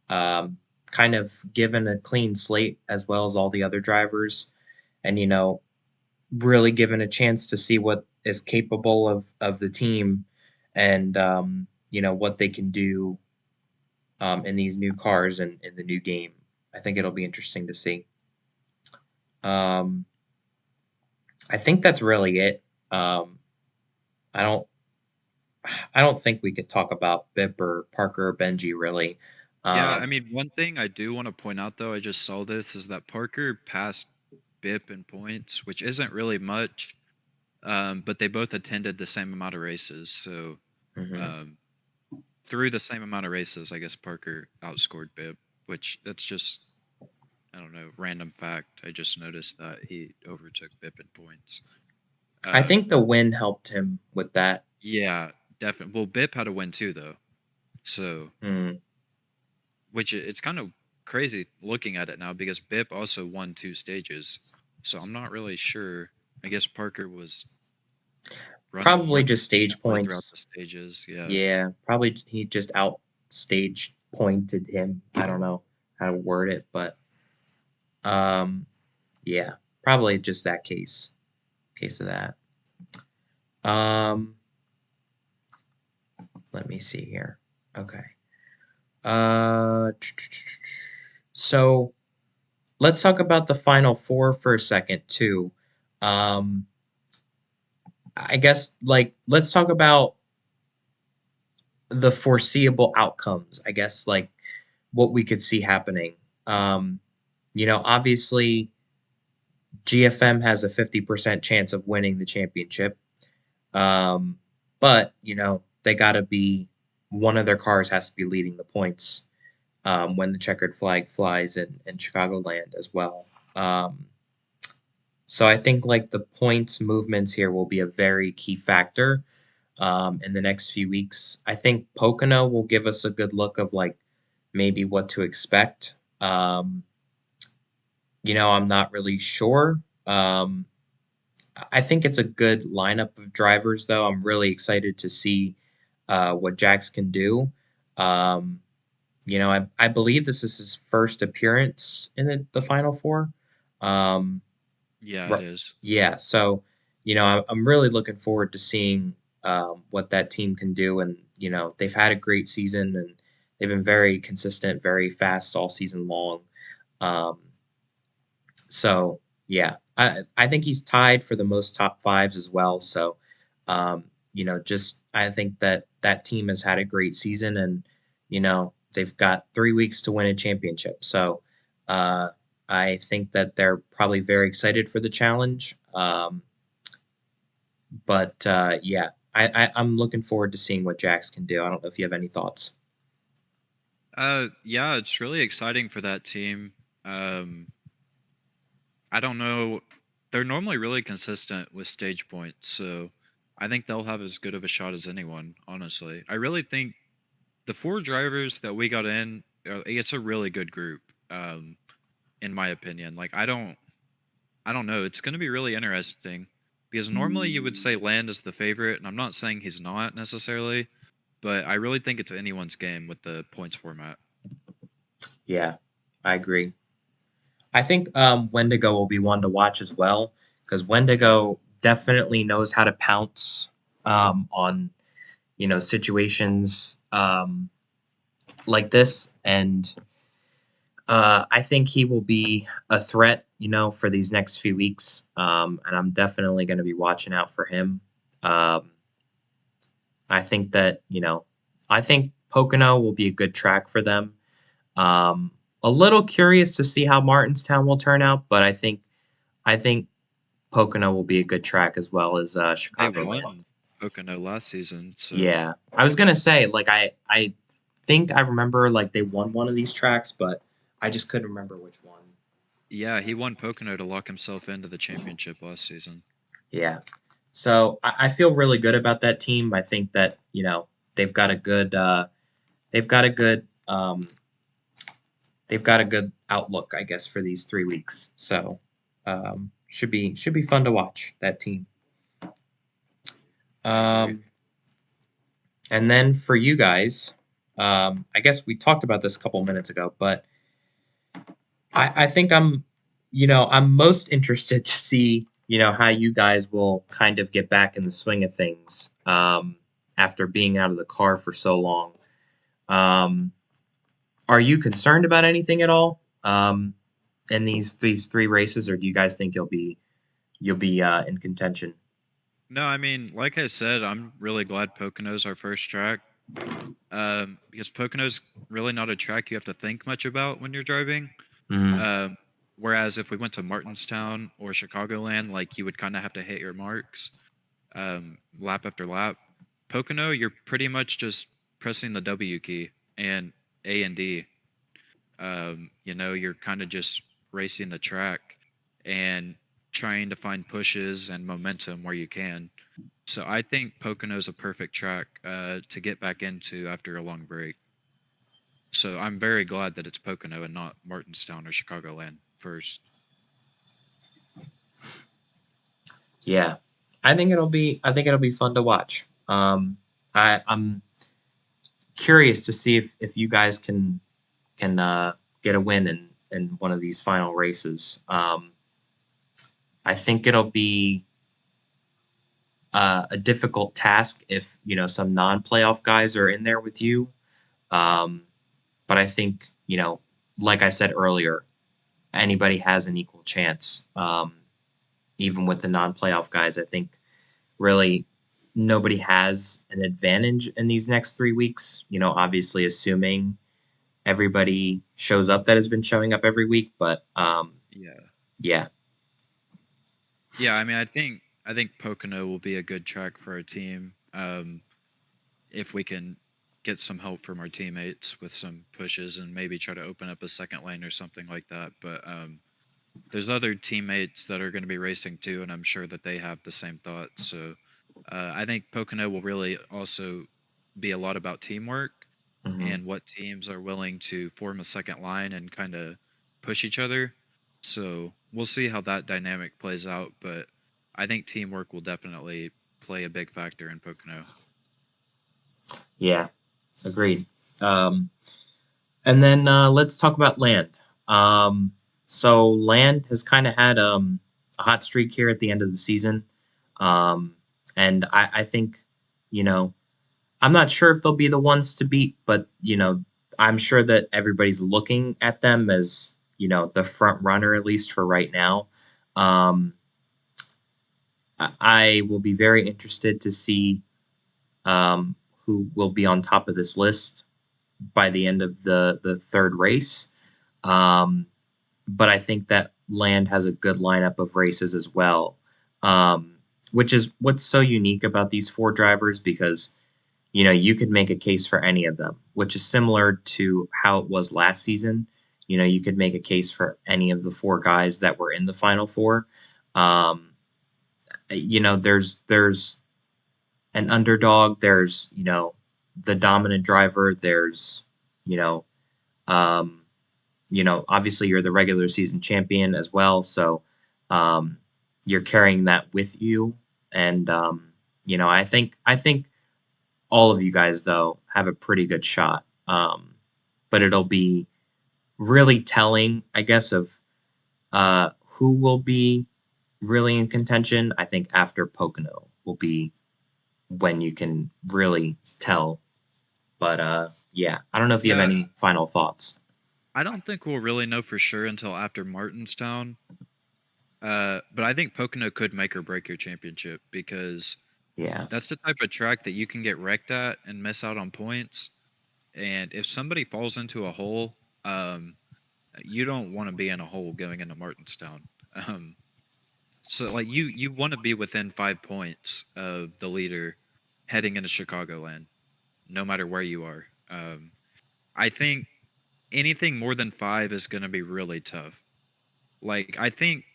um, kind of given a clean slate as well as all the other drivers, and really given a chance to see what is capable of the team, and what they can do in these new cars and in the new game. I think it'll be interesting to see. Um, I think that's really it. Um, I don't I don't think we could talk about Bip or Parker or Benji really. Yeah, I Um, mean, one thing I do want to point out, though, I just saw this, is that Parker passed Bip in points, which isn't really much, but they both attended the same amount of races. So, mhm. um, through the same amount of races, I guess Parker outscored Bip, which that's just, I don't know, random fact. I just noticed that he overtook Bip in points. I think Um, the win helped him with that. yeah, definitely. Well, Bip had a win too, though. So, Mm, it's kind of crazy looking at it now because Bip also won 2 stages. So I'm not really sure. I guess Parker was running more Probably just stage consistently throughout points. the stages. Yeah. Yeah, probably he just outstage pointed him. I don't know how to word it, but um, yeah, probably just that case of that. Um, Let me see here. Okay. Uh, so let's talk about the final four for a second too. Um, I guess like let's talk about the foreseeable outcomes. I guess like what we could see happening. Um, obviously GFM has a 50% chance of winning the championship. Um, but they got to be one of their cars has to be leading the points when the checkered flag flies in Chicagoland as well. So I think like the points movements here will be a very key factor in the next few weeks. I think Pocono will give us a good look of like maybe what to expect. I'm not really sure. I think it's a good lineup of drivers, though. I'm really excited to see what Jax can do. Um, I believe this is his first appearance in the Final Four. Um, Yeah, it ri- is. yeah, so I'm really looking forward to seeing what that team can do, and they've had a great season, and they've been very consistent, very fast all season long. Um, so yeah, I think he's tied for the most top fives as well. So, just I think that that team has had a great season, and they've got 3 weeks to win a championship. So, uh, I think that they're probably very excited for the challenge. But yeah, I'm looking forward to seeing what Jax can do. I don't know if you have any thoughts. Yeah, it's really exciting for that team. Um, I don't know. They're normally really consistent with stage points, so I think they'll have as good of a shot as anyone, honestly. I really think the four drivers that we got in, it's a really good group, in my opinion. Like I don't know. It's going to be really interesting because normally you would say Land is the favorite, and I'm not saying he's not necessarily, but I really think it's anyone's game with the points format. Yeah, I agree. I think Wendigo will be one to watch as well because Wendigo definitely knows how to pounce on situations like this, and I think he will be a threat, for these next few weeks, and I'm definitely going to be watching out for him. Um, I think that I think Pocono will be a good track for them. Um, a little curious to see how Martinstown will turn out, but I think Pocono will be a good track as well as They Chicagoland. won Pocono last season, so Yeah, I was gonna say like I think I remember like they won one of these tracks, but I just couldn't remember which one. yeah, he won Pocono to lock himself into the championship last season. Yeah, so I feel really good about that team. I think that they've got a good they've got a good they've got a good outlook, I guess, for these 3 weeks. So should be fun to watch that team. I agree. Um, And then for you guys, I guess we talked about this a couple minutes ago, but I think I'm most interested to see, how you guys will kind of get back in the swing of things after being out of the car for so long. Um, are you concerned about anything at all in these three races, or do you guys think you'll be in contention? No, I mean, like I said, I'm really glad Pocono's our first track. Because Pocono's really not a track you have to think much about when you're driving. Hmm. Um, Whereas if we went to Martinstown or Chicagoland, like you would kind of have to hit your marks, lap after lap. Pocono, you're pretty much just pressing the W key and A and D. You're kind of just racing the track and trying to find pushes and momentum where you can. So I think Pocono's a perfect track to get back into after a long break. So I'm very glad that it's Pocono and not Martinstown or Chicagoland first. Yeah, I think it'll be fun to watch. I'm curious to see if you guys can get a win in one of these final races. I think it'll be a difficult task if some non-playoff guys are in there with you. Um, but I think, like I said earlier, anybody has an equal chance. Even with the non-playoff guys, I think really nobody has an advantage in these next 3 weeks. Obviously assuming everybody shows up that has been showing up every week, but Yeah. yeah. Yeah, I mean, I think Pocono will be a good track for our team. If we can get some help from our teammates with some pushes and maybe try to open up a second lane or something like that. But there's other teammates that are going to be racing too, and I'm sure that they have the same thoughts. So I think Pocono will really also be a lot about teamwork Mhm. and what teams are willing to form a second line and kind of push each other. So we'll see how that dynamic plays out, but I think teamwork will definitely play a big factor in Pocono. Yeah, agreed. And then let's talk about land. Um, so land has kind of had a hot streak here at the end of the season, um, and I think you know I'm not sure if they'll be the ones to beat, but I'm sure that everybody's looking at them as the front runner at least for right now. Um, I will be very interested to see um, who will be on top of this list by the end of the third race. Um, but I think that Land has a good lineup of races as well, which is what's so unique about these four drivers because you could make a case for any of them, which is similar to how it was last season. You could make a case for any of the four guys that were in the final four. Um, there's an underdog. There's the dominant driver. There's you know um, obviously you're the regular season champion as well, so um, you're carrying that with you. And I think all of you guys though have a pretty good shot. But it'll be really telling, I guess, of who will be really in contention. I think after Pocono will be when you can really tell. But yeah, I don't know if you have Yeah, any final thoughts. I don't think we'll really know for sure until after Martinstown. But I think Pocono could make or break your championship because Yeah. that's the type of track that you can get wrecked at and miss out on points. And if somebody falls into a hole, um, you don't want to be in a hole going into Martinstown. Um, so like you want to be within 5 points of the leader heading into Chicagoland, no matter where you are. I think anything more than five is going to be really tough. Like I think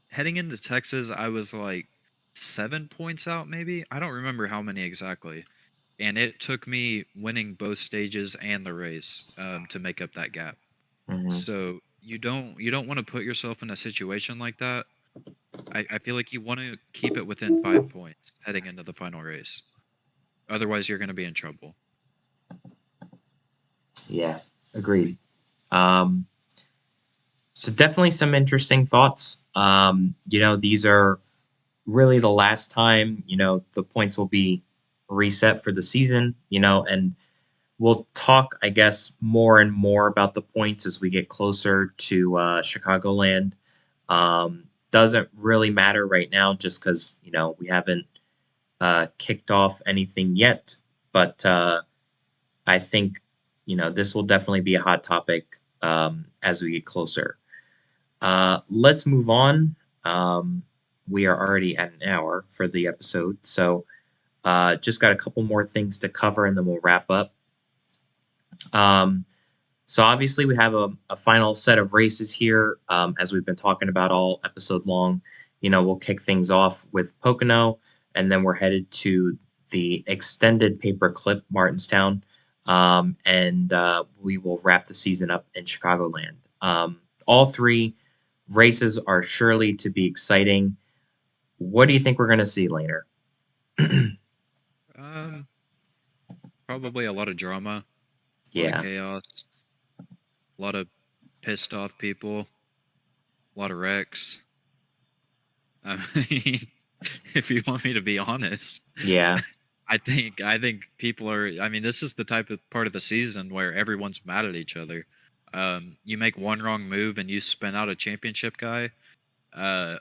heading into Texas, I was like 7 points out, maybe. I don't remember how many exactly, and it took me winning both stages and the race to make up that gap. Hmm. So you don't want to put yourself in a situation like that. I feel like you want to keep it within 5 points heading into the final race. Otherwise, you're going to be in trouble. Yeah. Agreed. Um, so definitely some interesting thoughts. These are really the last time, the points will be reset for the season, and we'll talk, I guess, more and more about the points as we get closer to Chicagoland. Doesn't really matter right now just because, we haven't kicked off anything yet. But I think, this will definitely be a hot topic as we get closer. Let's move on. Um, we are already at an hour for the episode. So just got a couple more things to cover and then we'll wrap up. Um, so obviously we have a final set of races here, as we've been talking about all episode long. We'll kick things off with Pocono, and then we're headed to the extended paperclip Martinstown, and we will wrap the season up in Chicagoland. All three races are surely to be exciting. What do you think we're going to see later? Um, Probably a lot of drama, a lot of Yeah, chaos, a lot of pissed off people, a lot of wrecks. I mean, if you want me to be honest, yeah, I think people are. I mean, this is the type of part of the season where everyone's mad at each other. You make one wrong move and you spin out a championship guy.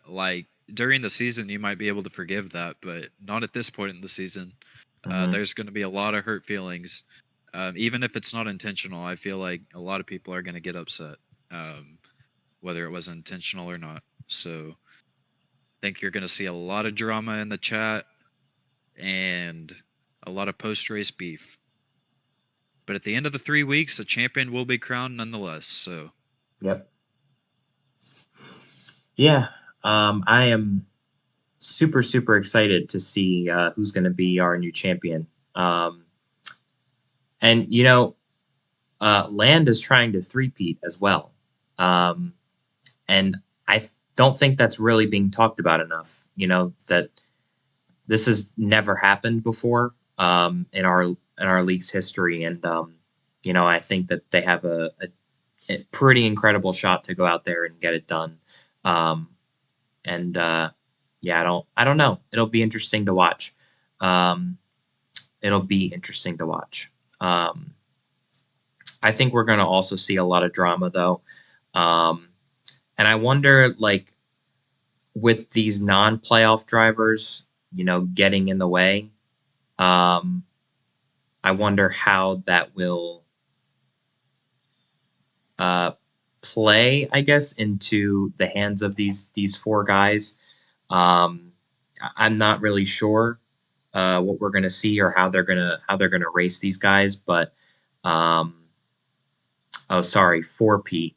Like during the season, you might be able to forgive that, but not at this point in the season. Hmm. There's going to be a lot of hurt feelings, even if it's not intentional. I feel like a lot of people are going to get upset, um, whether it was intentional or not. So, I think you're going to see a lot of drama in the chat and a lot of post race beef. But at the end of the 3 weeks, a champion will be crowned nonetheless. So, Yep. Yeah. I am super super excited to see who's going to be our new champion. Um, and Land is trying to three-peat as well. Um, and don't think that's really being talked about enough. That this has never happened before in our league's history, and I think that they have a pretty incredible shot to go out there and get it done. Um, and Yeah, I don't know. It'll be interesting to watch. Um, it'll be interesting to watch. Um, I think we're going to also see a lot of drama though. Um, and I wonder, like, with these non-playoff drivers, getting in the way. Um, I wonder how that will uh, play, I guess, into the hands of these four guys. I'm not really sure what we're gonna see or how they're gonna race these guys, but um, oh, sorry, four Pete.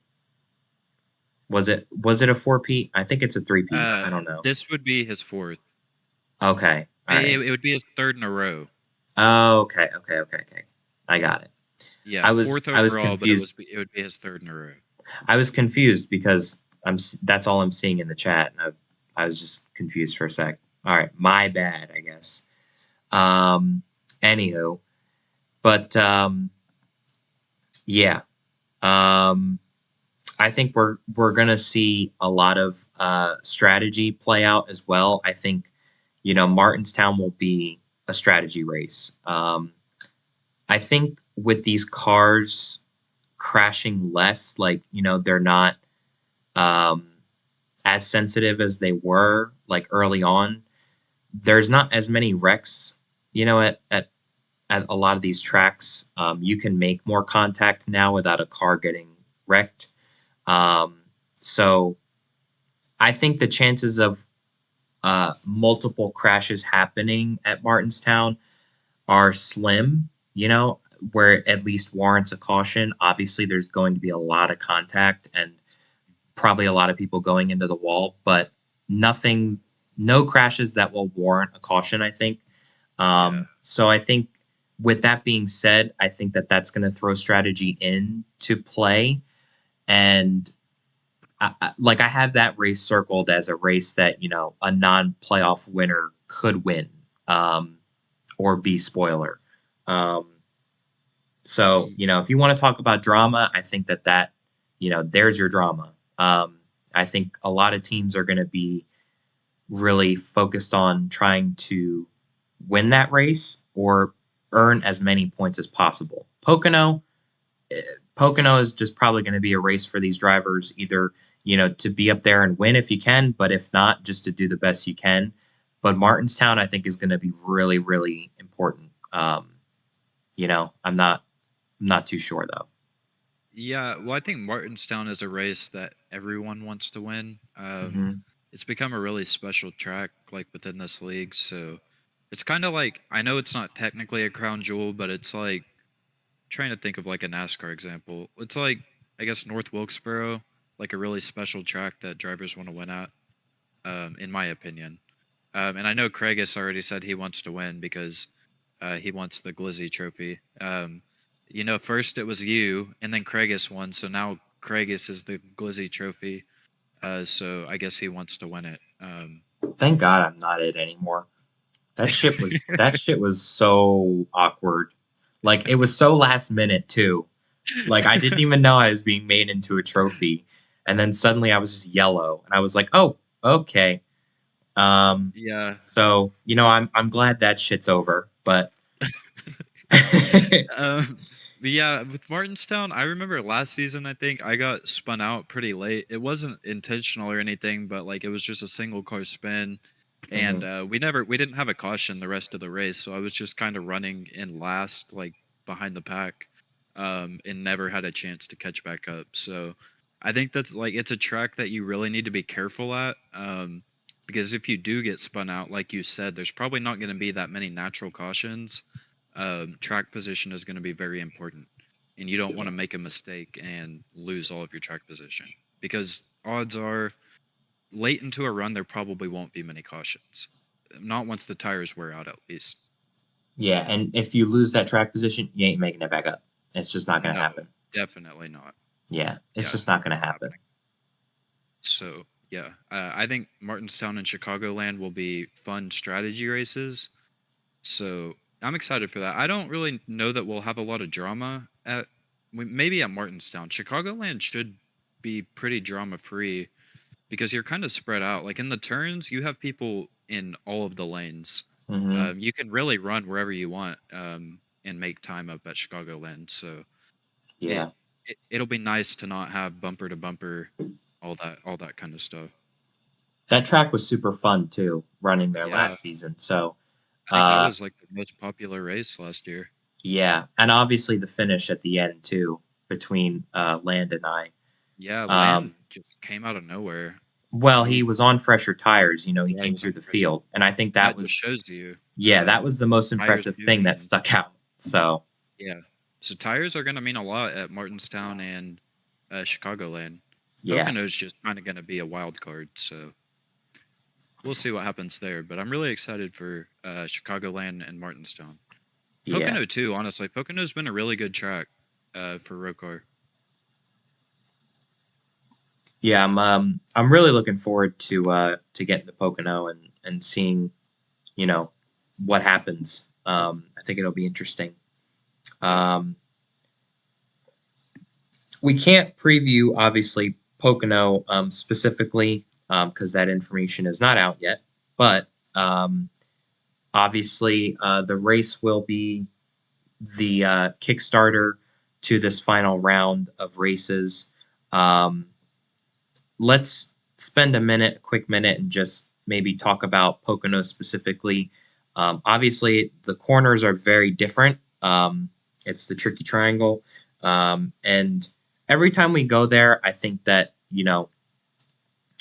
Was it a four Pete? I think it's a three Pete. I don't know. this would be his fourth. Okay, all right. It would be his third in a row. Oh, okay, okay, okay, okay. I got it. Yeah, I was fourth I was overall, but confused. it would be his third in a row. I was confused because that's all I'm seeing in the chat, and I was just confused for a sec. All right, my bad, I guess. Um, Anywho, but yeah, um, I think we're gonna see a lot of strategy play out as well. I think Martinstown will be a strategy race. I think with these cars crashing less, like they're not um, as sensitive as they were like early on. There's not as many wrecks, at a lot of these tracks. You can make more contact now without a car getting wrecked. Um, so I think the chances of multiple crashes happening at Martinstown are slim, where it at least warrants a caution. Obviously, there's going to be a lot of contact and probably a lot of people going into the wall, but nothing, no crashes that will warrant a caution, I think. Yeah. So I think with that being said, I think that that's going to throw strategy into play. And like I have that race circled as a race that, a non playoff winner could win um, or be spoiler. Um, so, Y- if you want to talk about drama, I think there's your drama. I think a lot of teams are going to be really focused on trying to win that race or earn as many points as possible. Eh, Pocono is just probably going to be a race for these drivers, either to be up there and win if you can, but if not, just to do the best you can. But Martinstown, I think, is going to be really, really important. I'm not too sure though. Yeah, well, I think Martinstown is a race that everyone wants to win. Hmm. It's become a really special track, like within this league. So it's kind of like I know it's not technically a crown jewel, but it's like trying to think of like a NASCAR example. It's like I guess North Wilkesboro, like a really special track that drivers want to win at, in my opinion. And I know Craig has already said he wants to win because he wants the Glizzy Trophy. First it was you, and then Craigus won, so now Craigus is the Glizzy Trophy. So I guess he wants to win it. Thank God I'm not it anymore. That shit was so awkward. Like it was so last minute too. Like I didn't even know I was being made into a trophy, and then suddenly I was just yellow, and I was like, oh, okay. Um, Yeah, so I'm glad that shit's over. but Um, but yeah, with Martinstown, I remember last season, I think I got spun out pretty late. It wasn't intentional or anything, but like it was just a single car spin. And Mhm. we didn't have a caution the rest of the race. So I was just kind of running in last, like behind the pack, and never had a chance to catch back up. So I think that's like, it's a track that you really need to be careful at. Because if you do get spun out, like you said, there's probably not going to be that many natural cautions. Track position is going to be very important, and you don't want Yeah. to make a mistake and lose all of your track position, because odds are late into a run there probably won't be many cautions, not once the tires wear out at least. Yeah, and if you lose that track position, you ain't making it back up. It's just not gonna No, happen. definitely not. Yeah, it's Yeah, just not gonna not happen. happening. So yeah, I think Martinstown and Chicagoland will be fun strategy races. So I'm excited for that. I don't really know that we'll have a lot of drama at maybe at Martinstown. Chicagoland should be pretty drama free because you're kind of spread out. Like in the turns, you have people in all of the lanes. Mhm. You can really run wherever you want, and make time up at Chicagoland. So it, Yeah. it'll be nice to not have bumper to bumper, all that kind of stuff. That track was super fun too, running there Yeah, last season. So, I think that uh, was like the most popular race last year. yeah, and obviously the finish at the end too between Land and I. Yeah, Um, Land just came out of nowhere. well, he He was on fresher tires. He Yeah, he came was through on the fresh. field, and I think that That just was shows you, yeah, that was the most tires impressive do thing that mean. stuck out. So, Yeah. So tires are gonna mean a lot at Martinstown and, Chicagoland. yeah, Pocono's just kinda gonna be a wild card, so we'll see what happens there, but I'm really excited for, Chicagoland and Martinstown. yeah. Pocono too, honestly. Pocono's been a really good track, for ROCAR. Yeah, I'm really looking forward to getting to Pocono and seeing, you know, what happens. I think it'll be interesting. Yeah. Um, we can't preview obviously Pocono specifically because that information is not out yet. But obviously, the race will be the Kickstarter to this final round of races. Um, let's spend a quick minute, and just maybe talk about Pocono specifically. Obviously, the corners are very different. It's the tricky triangle. And every time we go there, I think that,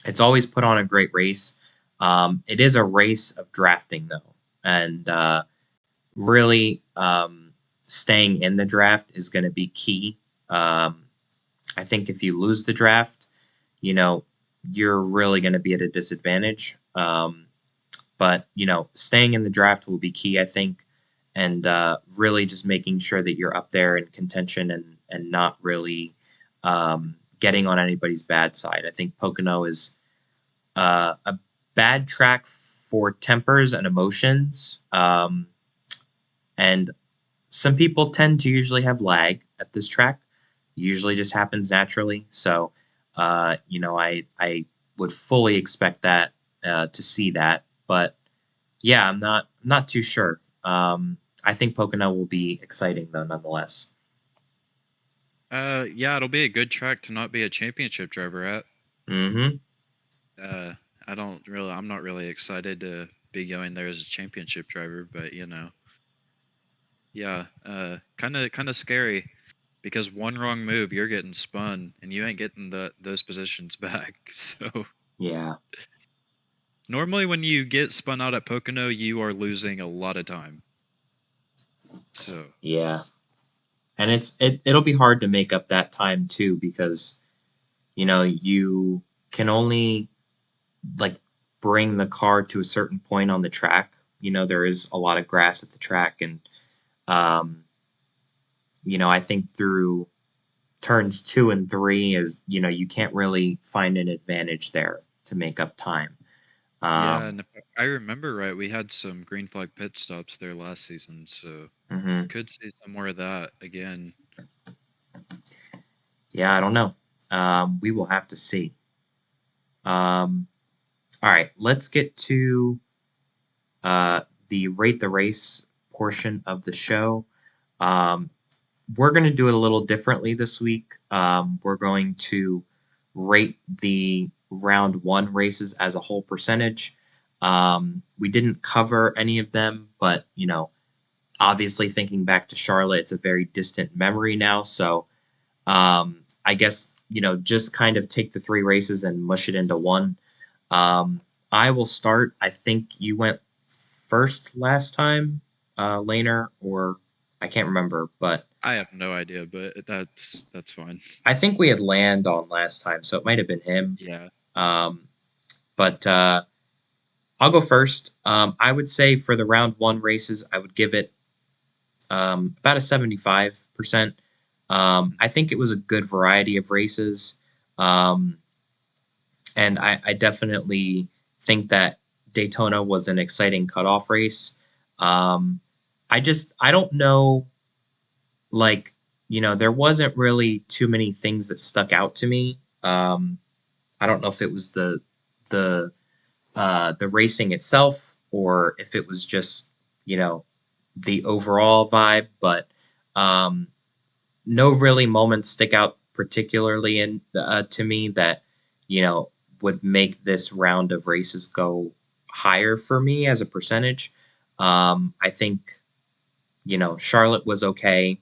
it's always put on a great race. It is a race of drafting, though. And really, staying in the draft is going to be key. Um, I think if you lose the draft, you know, you're really going to be at a disadvantage. But staying in the draft will be key, I think, and really just making sure that you're up there in contention, and not really getting on anybody's bad side. I think Pocono is a bad track for tempers and emotions, and some people tend to usually have lag at this track. Usually just happens naturally. So, I would fully expect that to see that. But yeah, I'm not too sure. I think Pocono will be exciting though, nonetheless. Yeah, it'll be a good track to not be a championship driver at. Hmm. Uh, I'm not really excited to be going there as a championship driver, but yeah, kind of scary because one wrong move, you're getting spun, and you ain't getting those positions back. So Yeah, normally, when you get spun out at Pocono, you are losing a lot of time. So yeah, and it'll be hard to make up that time too, because you can only like bring the car to a certain point on the track. There is a lot of grass at the track, and um, I think through turns 2 and 3 is you can't really find an advantage there to make up time. yeah, Um, and if I remember right, we had some green flag pit stops there last season, so mhm. could see some more of that again. Yeah, I don't know. We will have to see. Um, all right, let's get to uh, the rate the race portion of the show. Um, we're going to do it a little differently this week. We're going to rate the round one races as a whole percentage. We didn't cover any of them, but obviously thinking back to Charlotte, it's a very distant memory now. So I guess just kind of take the three races and mush it into one. Um, I will start. I think you went first last time, Laner, or I can't remember, but I have no idea, but that's fine. I think we had Land on last time, so it might have been him. Yeah. Um, but I'll go first. I would say for the round one races, I would give it about a 75%. I think it was a good variety of races. Um, and I definitely think that Daytona was an exciting cutoff race. Um, I don't know, like, there wasn't really too many things that stuck out to me. I don't know if it was the the racing itself or if it was just you know the overall vibe, but um, no really moments stick out particularly in to me that you know would make this round of races go higher for me as a percentage. I think Charlotte was okay.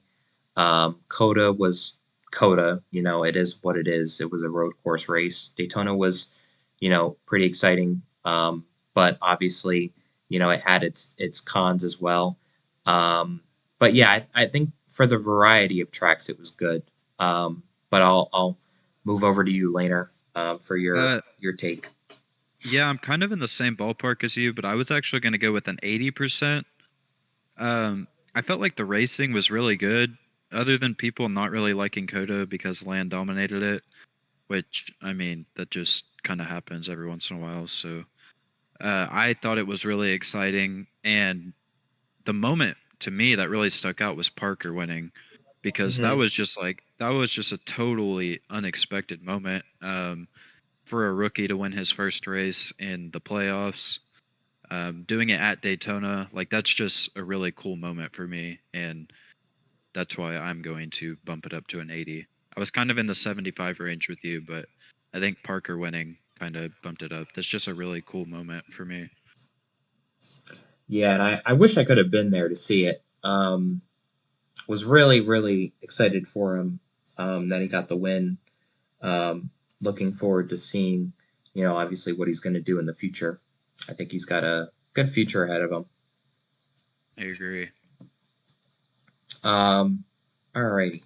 Coda was Coda. It is what it is. It was a road course race. Daytona was, pretty exciting, but obviously, it had its cons as well. Um, but yeah, I think for the variety of tracks, it was good. But I'll move over to you later for Uh, your take. yeah, I'm kind of in the same ballpark as you, but I was actually going to go with an 80%. I felt like the racing was really good, other than people not really liking Coda because Land dominated it, which, I mean, that just kind of happens every once in a while. So I thought it was really exciting. And the moment to me that really stuck out was Parker winning because Hmm. that was just a totally unexpected moment for a rookie to win his first race in the playoffs. Doing it at Daytona, like that's just a really cool moment for me, and that's why I'm going to bump it up to an 80. I was kind of in the 75 range with you, but I think Parker winning kind of bumped it up. That's just a really cool moment for me. Yeah, and I wish I could have been there to see it. Was really, really excited for him that he got the win. Looking forward to seeing, obviously what he's going to do in the future. I think he's got a good future ahead of him. I agree. Um, Alrighty.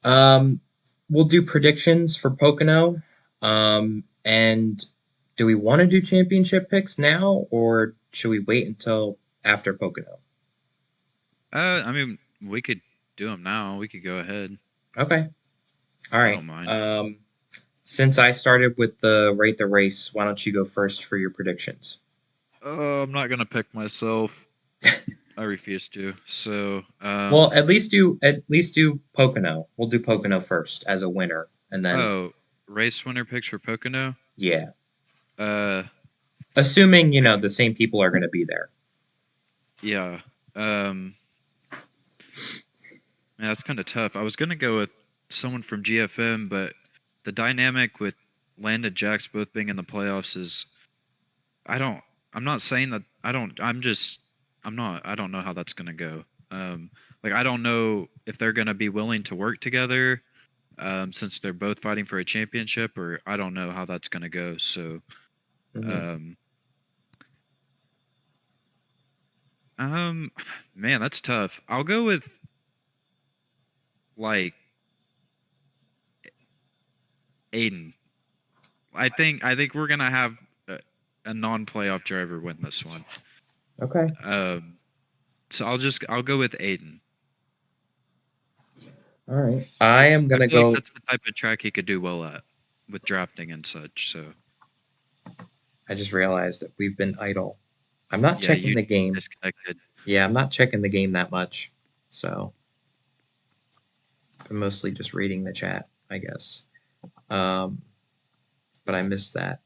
Um, we'll do predictions for Pocono. And do we want to do championship picks now, or should we wait until after Pocono? I mean, we could do them now. We could go ahead. Okay. All I right. don't mind. Since I started with the rate the race, why don't you go first for your predictions? Oh, I'm not gonna pick myself. I refuse to. So, Well, at least do Pocono. We'll do Pocono first as a winner, and then oh, race winner picks for Pocono. yeah, Uh, assuming the same people are going to be there. yeah. Um, Man, that's kind of tough. I was gonna go with someone from GFM, but the dynamic with Landon Jacks both being in the playoffs is I don't. I'm not saying that I don't. I'm just. I'm not. I don't know how that's gonna go. Like I don't know if they're gonna be willing to work together, since they're both fighting for a championship, or I don't know how that's gonna go. So, Hmm. um, um, man, that's tough. I'll go with like Aiden. I think we're gonna have a non-playoff driver win this one. Okay. Um, so I'll go with Aiden. All right. I am I gonna feel like go. that's the type of track he could do well at with drafting and such. So I just realized that we've been idle. I'm not yeah, checking you the game. disconnected. Yeah, I'm not checking the game that much. So I'm mostly just reading the chat, I guess. Um, but I missed that.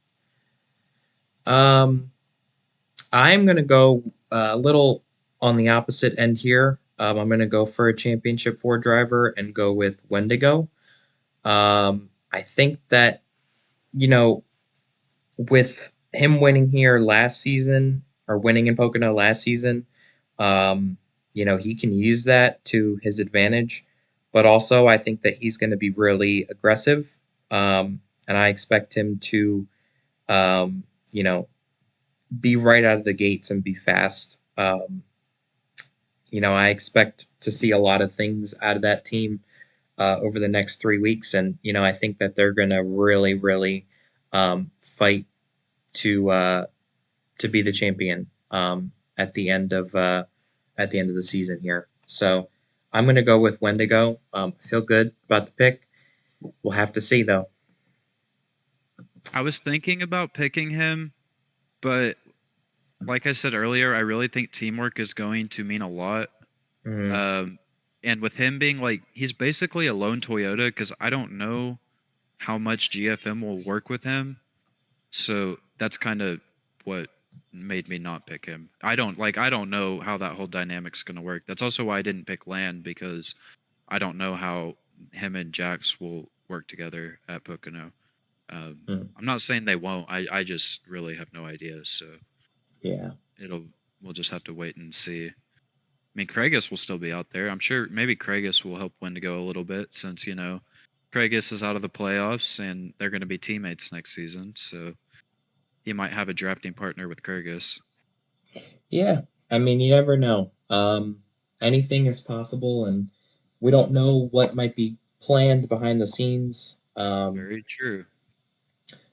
Um, I'm gonna go a little. On the opposite end here, I'm going to go for a championship four driver and go with Wendigo. I think that, you know, with him winning here last season or winning in Pocono last season, um, he can use that to his advantage. But also, I think that he's going to be really aggressive. And I expect him to, um, you know, be right out of the gates and be fast. I expect to see a lot of things out of that team over the next 3 weeks, and I think that they're going to really, really fight to uh, to be the champion at the end of the season here. So I'm going to go with Wendigo. I feel good about the pick. We'll have to see though. I was thinking about picking him, but like I said earlier, I really think teamwork is going to mean a lot. Mm, Um, and with him being like, he's basically a lone Toyota because I don't know how much GFM will work with him. So that's kind of what made me not pick him. I don't know how that whole dynamic's going to work. That's also why I didn't pick Land because I don't know how him and Jax will work together at Pocono. mm, I'm not saying they won't. I just really have no idea. So yeah. it'll we'll just have to wait and see. I mean, Kragus will still be out there. I'm sure maybe Kragus will help Wendigo a little bit since Kragus is out of the playoffs and they're going to be teammates next season. So he might have a drafting partner with Kragus. Yeah. I mean, you never know. Anything is possible, and we don't know what might be planned behind the scenes. Very true.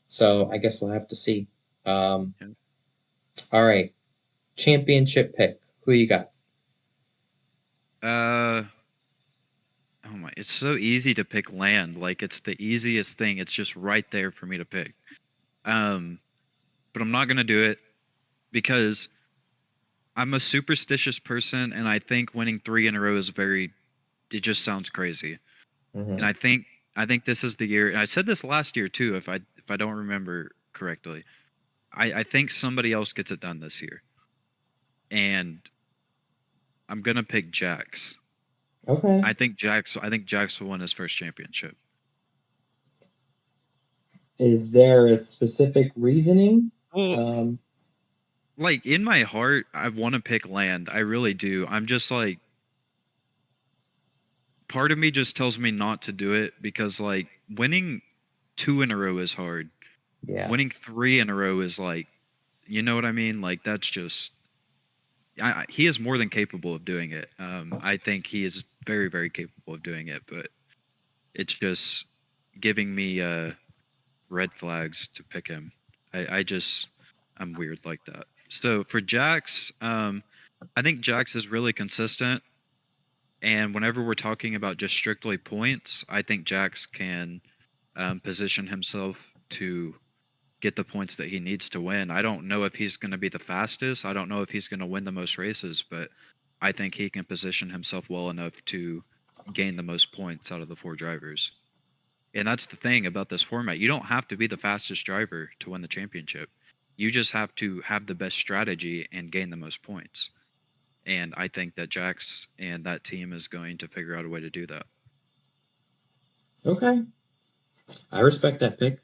So I guess we'll have to see. Um, Yeah. all right. Championship pick. Who you got? Uh oh my, it's so easy to pick Land. Like it's the easiest thing. It's just right there for me to pick. Um but I'm not going to do it because I'm a superstitious person and I think winning 3 in a row is it just sounds crazy. And Hmm. I think this is the year. And I said this last year too if I don't remember correctly. I think somebody else gets it done this year. And I'm going to pick Jax. Okay. I think Jax will win his first championship. Is there a specific reasoning? Well, Um, like in my heart, I want to pick Land. I really do. I'm just like part of me just tells me not to do it because like winning 2 in a row is hard. yeah. Winning 3 in a row is like, you know what I mean? Like that's just he is more than capable of doing it. I think he is very, very capable of doing it, but it's just giving me red flags to pick him. I'm weird like that. So for Jax, I think Jax is really consistent. And whenever we're talking about just strictly points, I think Jax can position himself to get the points that he needs to win. I don't know if he's going to be the fastest. I don't know if he's going to win the most races, but I think he can position himself well enough to gain the most points out of the 4 drivers. And that's the thing about this format. You don't have to be the fastest driver to win the championship. You just have to have the best strategy and gain the most points. And I think that Jax and that team is going to figure out a way to do that. Okay. I respect that pick.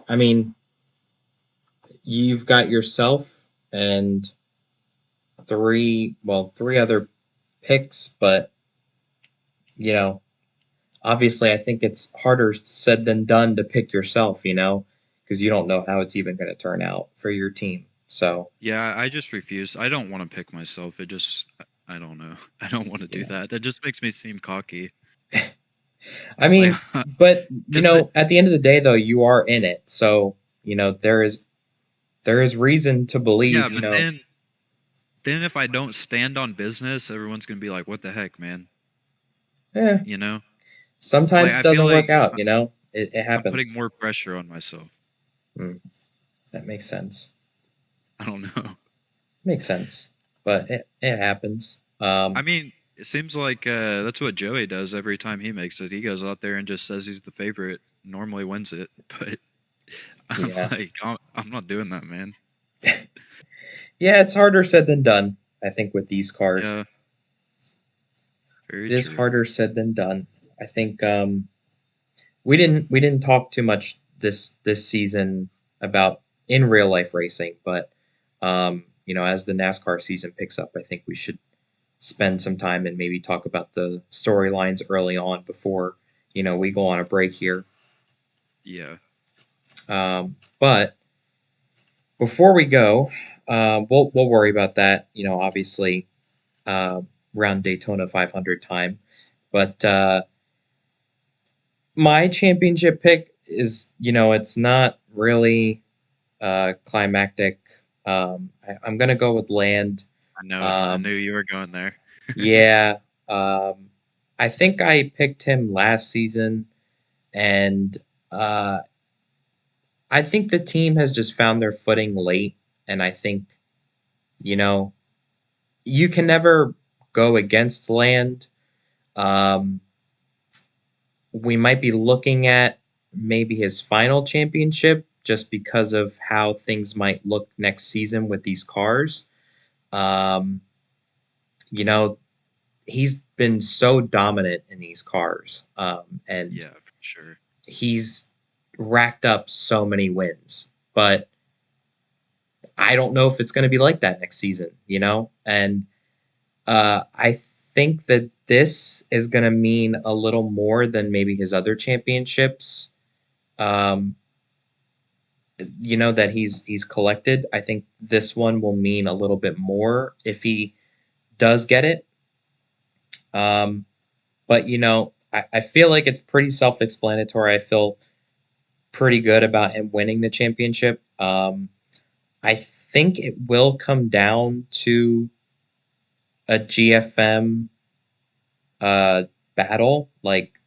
I mean, you've got yourself and three other picks, but you know, obviously I think it's harder said than done to pick yourself, because you don't know how it's even going to turn out for your team. So, Yeah, I just refuse. I don't want to pick myself. I don't know. I don't want to do yeah. that. That just makes me seem cocky. I Like, mean, but because at the end of the day though, you are in it. So, there is reason to yeah, believe, but then if I don't stand on business, everyone's gonna be like, "What the heck, man?" eh, You know? Like sometimes it I feel doesn't like work out, it I'm putting happens. more pressure on myself. Mm, that makes sense. I don't know. Makes sense. But it happens. I mean, it seems like that's what Joey does every time he makes it. He goes out there and just says he's the favorite, normally wins it. But I'm Yeah. like, I'm not doing that, man. Yeah, it's harder said than done. I think with these cars, Yeah, very it is true. harder said than done. I think we didn't talk too much this season about in real life racing, but as the NASCAR season picks up, I think we should spend some time and maybe talk about the storylines early on before we go on a break here. Yeah, But before we go, we'll worry about that. Obviously, uh, around Daytona 500 time. But my championship pick is, it's not really climactic. I'm gonna go with land. I know. I Um, knew you were going there. yeah, um, I think I picked him last season, and uh, I think the team has just found their footing late, and I think you know you can never go against land. Um, we might be looking at maybe his final championship just because of how things might look next season with these cars. Um, you know, he's been so dominant in these cars, and Yeah, for sure. he's racked up so many wins. But I don't know if it's going to be like that next season, And I think that this is going to mean a little more than maybe his other championships. Um, that he's collected. I think this one will mean a little bit more if he does get it. Um, but I feel like it's pretty self-explanatory. I feel pretty good about him winning the championship. I think it will come down to a GFM uh, battle. Like,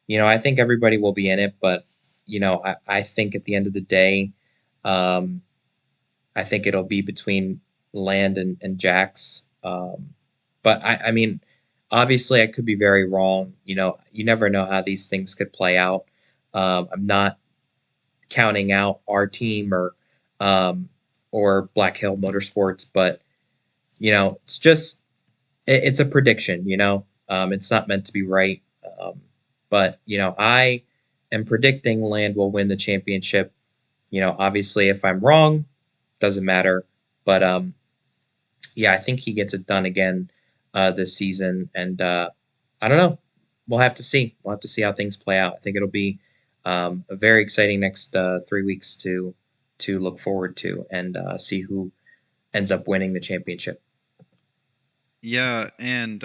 I think everybody will be in it, but I think at the end of the day, um, I think it'll be between Land and Jax. But I mean, obviously, I could be very wrong. You never know how these things could play out. I'm not counting out our team um, or Black Hill Motorsports, but it's just it's a prediction. It's not meant to be right. Um, but I am predicting Land will win the championship. Obviously, if I'm wrong, doesn't matter. But yeah, I think he gets it done again this season, and I don't know. We'll have to see. We'll have to see how things play out. I think it'll be a very exciting next 3 weeks to look forward to and see who ends up winning the championship. Yeah, and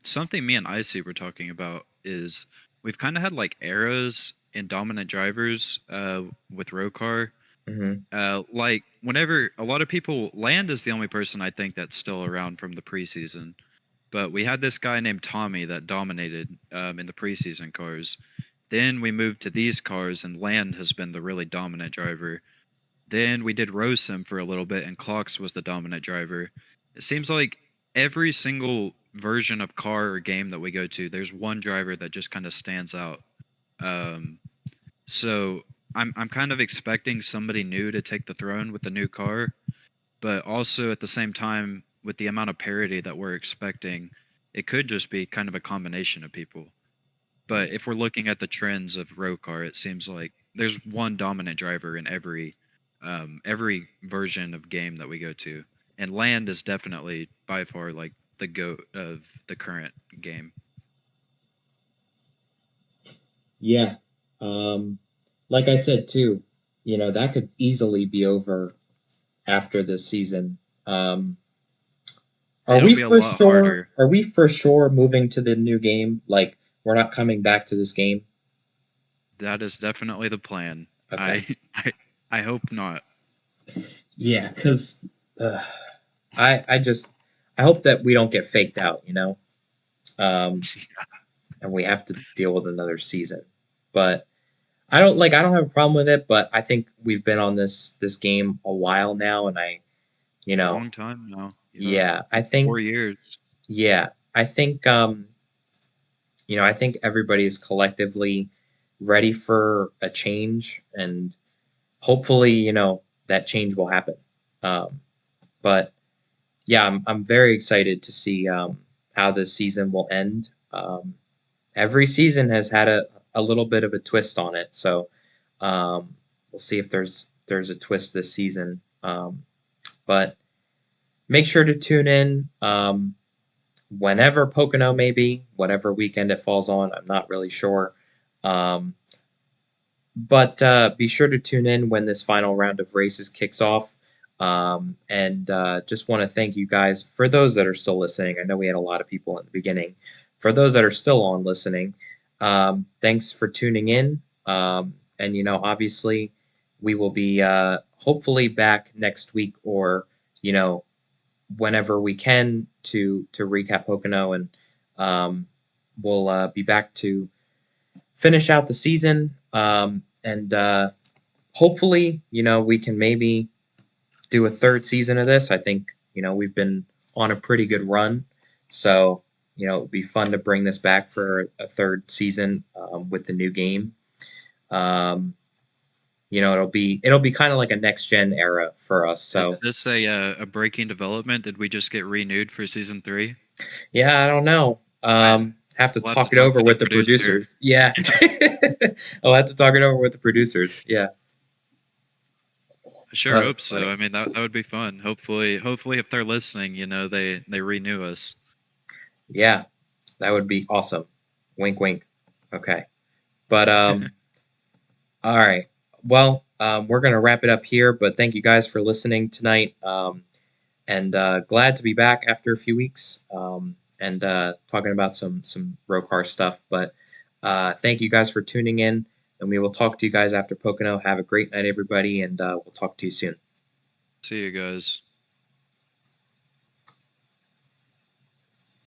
something me and Icy were talking about is we've kind of had like eras in dominant drivers with ROCAR. Hmm. Like whenever a lot of people, Land is the only person I think that's still around from the preseason. But we had this guy named Tommy that dominated in the preseason cars. Then we moved to these cars, and Land has been the really dominant driver. Then we did Rosim for a little bit, and Clocks was the dominant driver. It seems like every single version of car or game that we go to, there's one driver that just kind of stands out. Um, so I'm kind of expecting somebody new to take the throne with the new car, but also at the same time, with the amount of parity that we're expecting, it could just be kind of a combination of people. But if we're looking at the trends of ROCAR, it seems like there's one dominant driver in every version of game that we go to, and Land is definitely by far like the goat of the current game. Yeah. Um, like I said too, that could easily be over after this season. Are It'll we be a for lot sure? harder. Are we for sure moving to the new game? Like we're not coming back to this game? That is definitely the plan. Okay. I hope not. Yeah, because uh, I just I hope that we don't get faked out, um, and we have to deal with another season. But I don't have a problem with it. But I think we've been on this game a while now, and you A know, long time now. Yeah, yeah, I 4 think years. yeah, I think everybody's collectively ready for a change, and hopefully, that change will happen. Um, but yeah, I'm very excited to see how this season will end. Every season has had a little bit of a twist on it, so we'll see if there's a twist this season. But make sure to tune in whenever Pocono may be, whatever weekend it falls on. I'm not really sure. Um, but be sure to tune in when this final round of races kicks off. And just want to thank you guys for those that are still listening. I know we had a lot of people in the beginning. For those that are still on listening, thanks for tuning in. And, obviously, we will be hopefully back next week or, you know, whenever we can to recap Pocono. And we'll be back to finish out the season. And hopefully, we can maybe do a third season of this. I think, we've been on a pretty good run. So, it would be fun to bring this back for a third season with the new game. Um, it'll be kind of like a next gen era for us. Is So, this a breaking development? Did we just get renewed for season 3? yeah, I don't know. I Have to We'll have to talk it talk over to the with the producer. producers. Yeah. I'll have to talk it over with the producers. Yeah. I sure Oh, hope that's so. funny. I mean, that would be fun. Hopefully, if they're listening, they renew us. Yeah, that would be awesome. Wink, wink. Okay. But all right. Well, we're gonna wrap it up here. But thank you guys for listening tonight. And glad to be back after a few weeks. And talking about some ROCAR stuff. But thank you guys for tuning in. And we will talk to you guys after Pocono. Have a great night, everybody, and we'll talk to you soon. See you guys.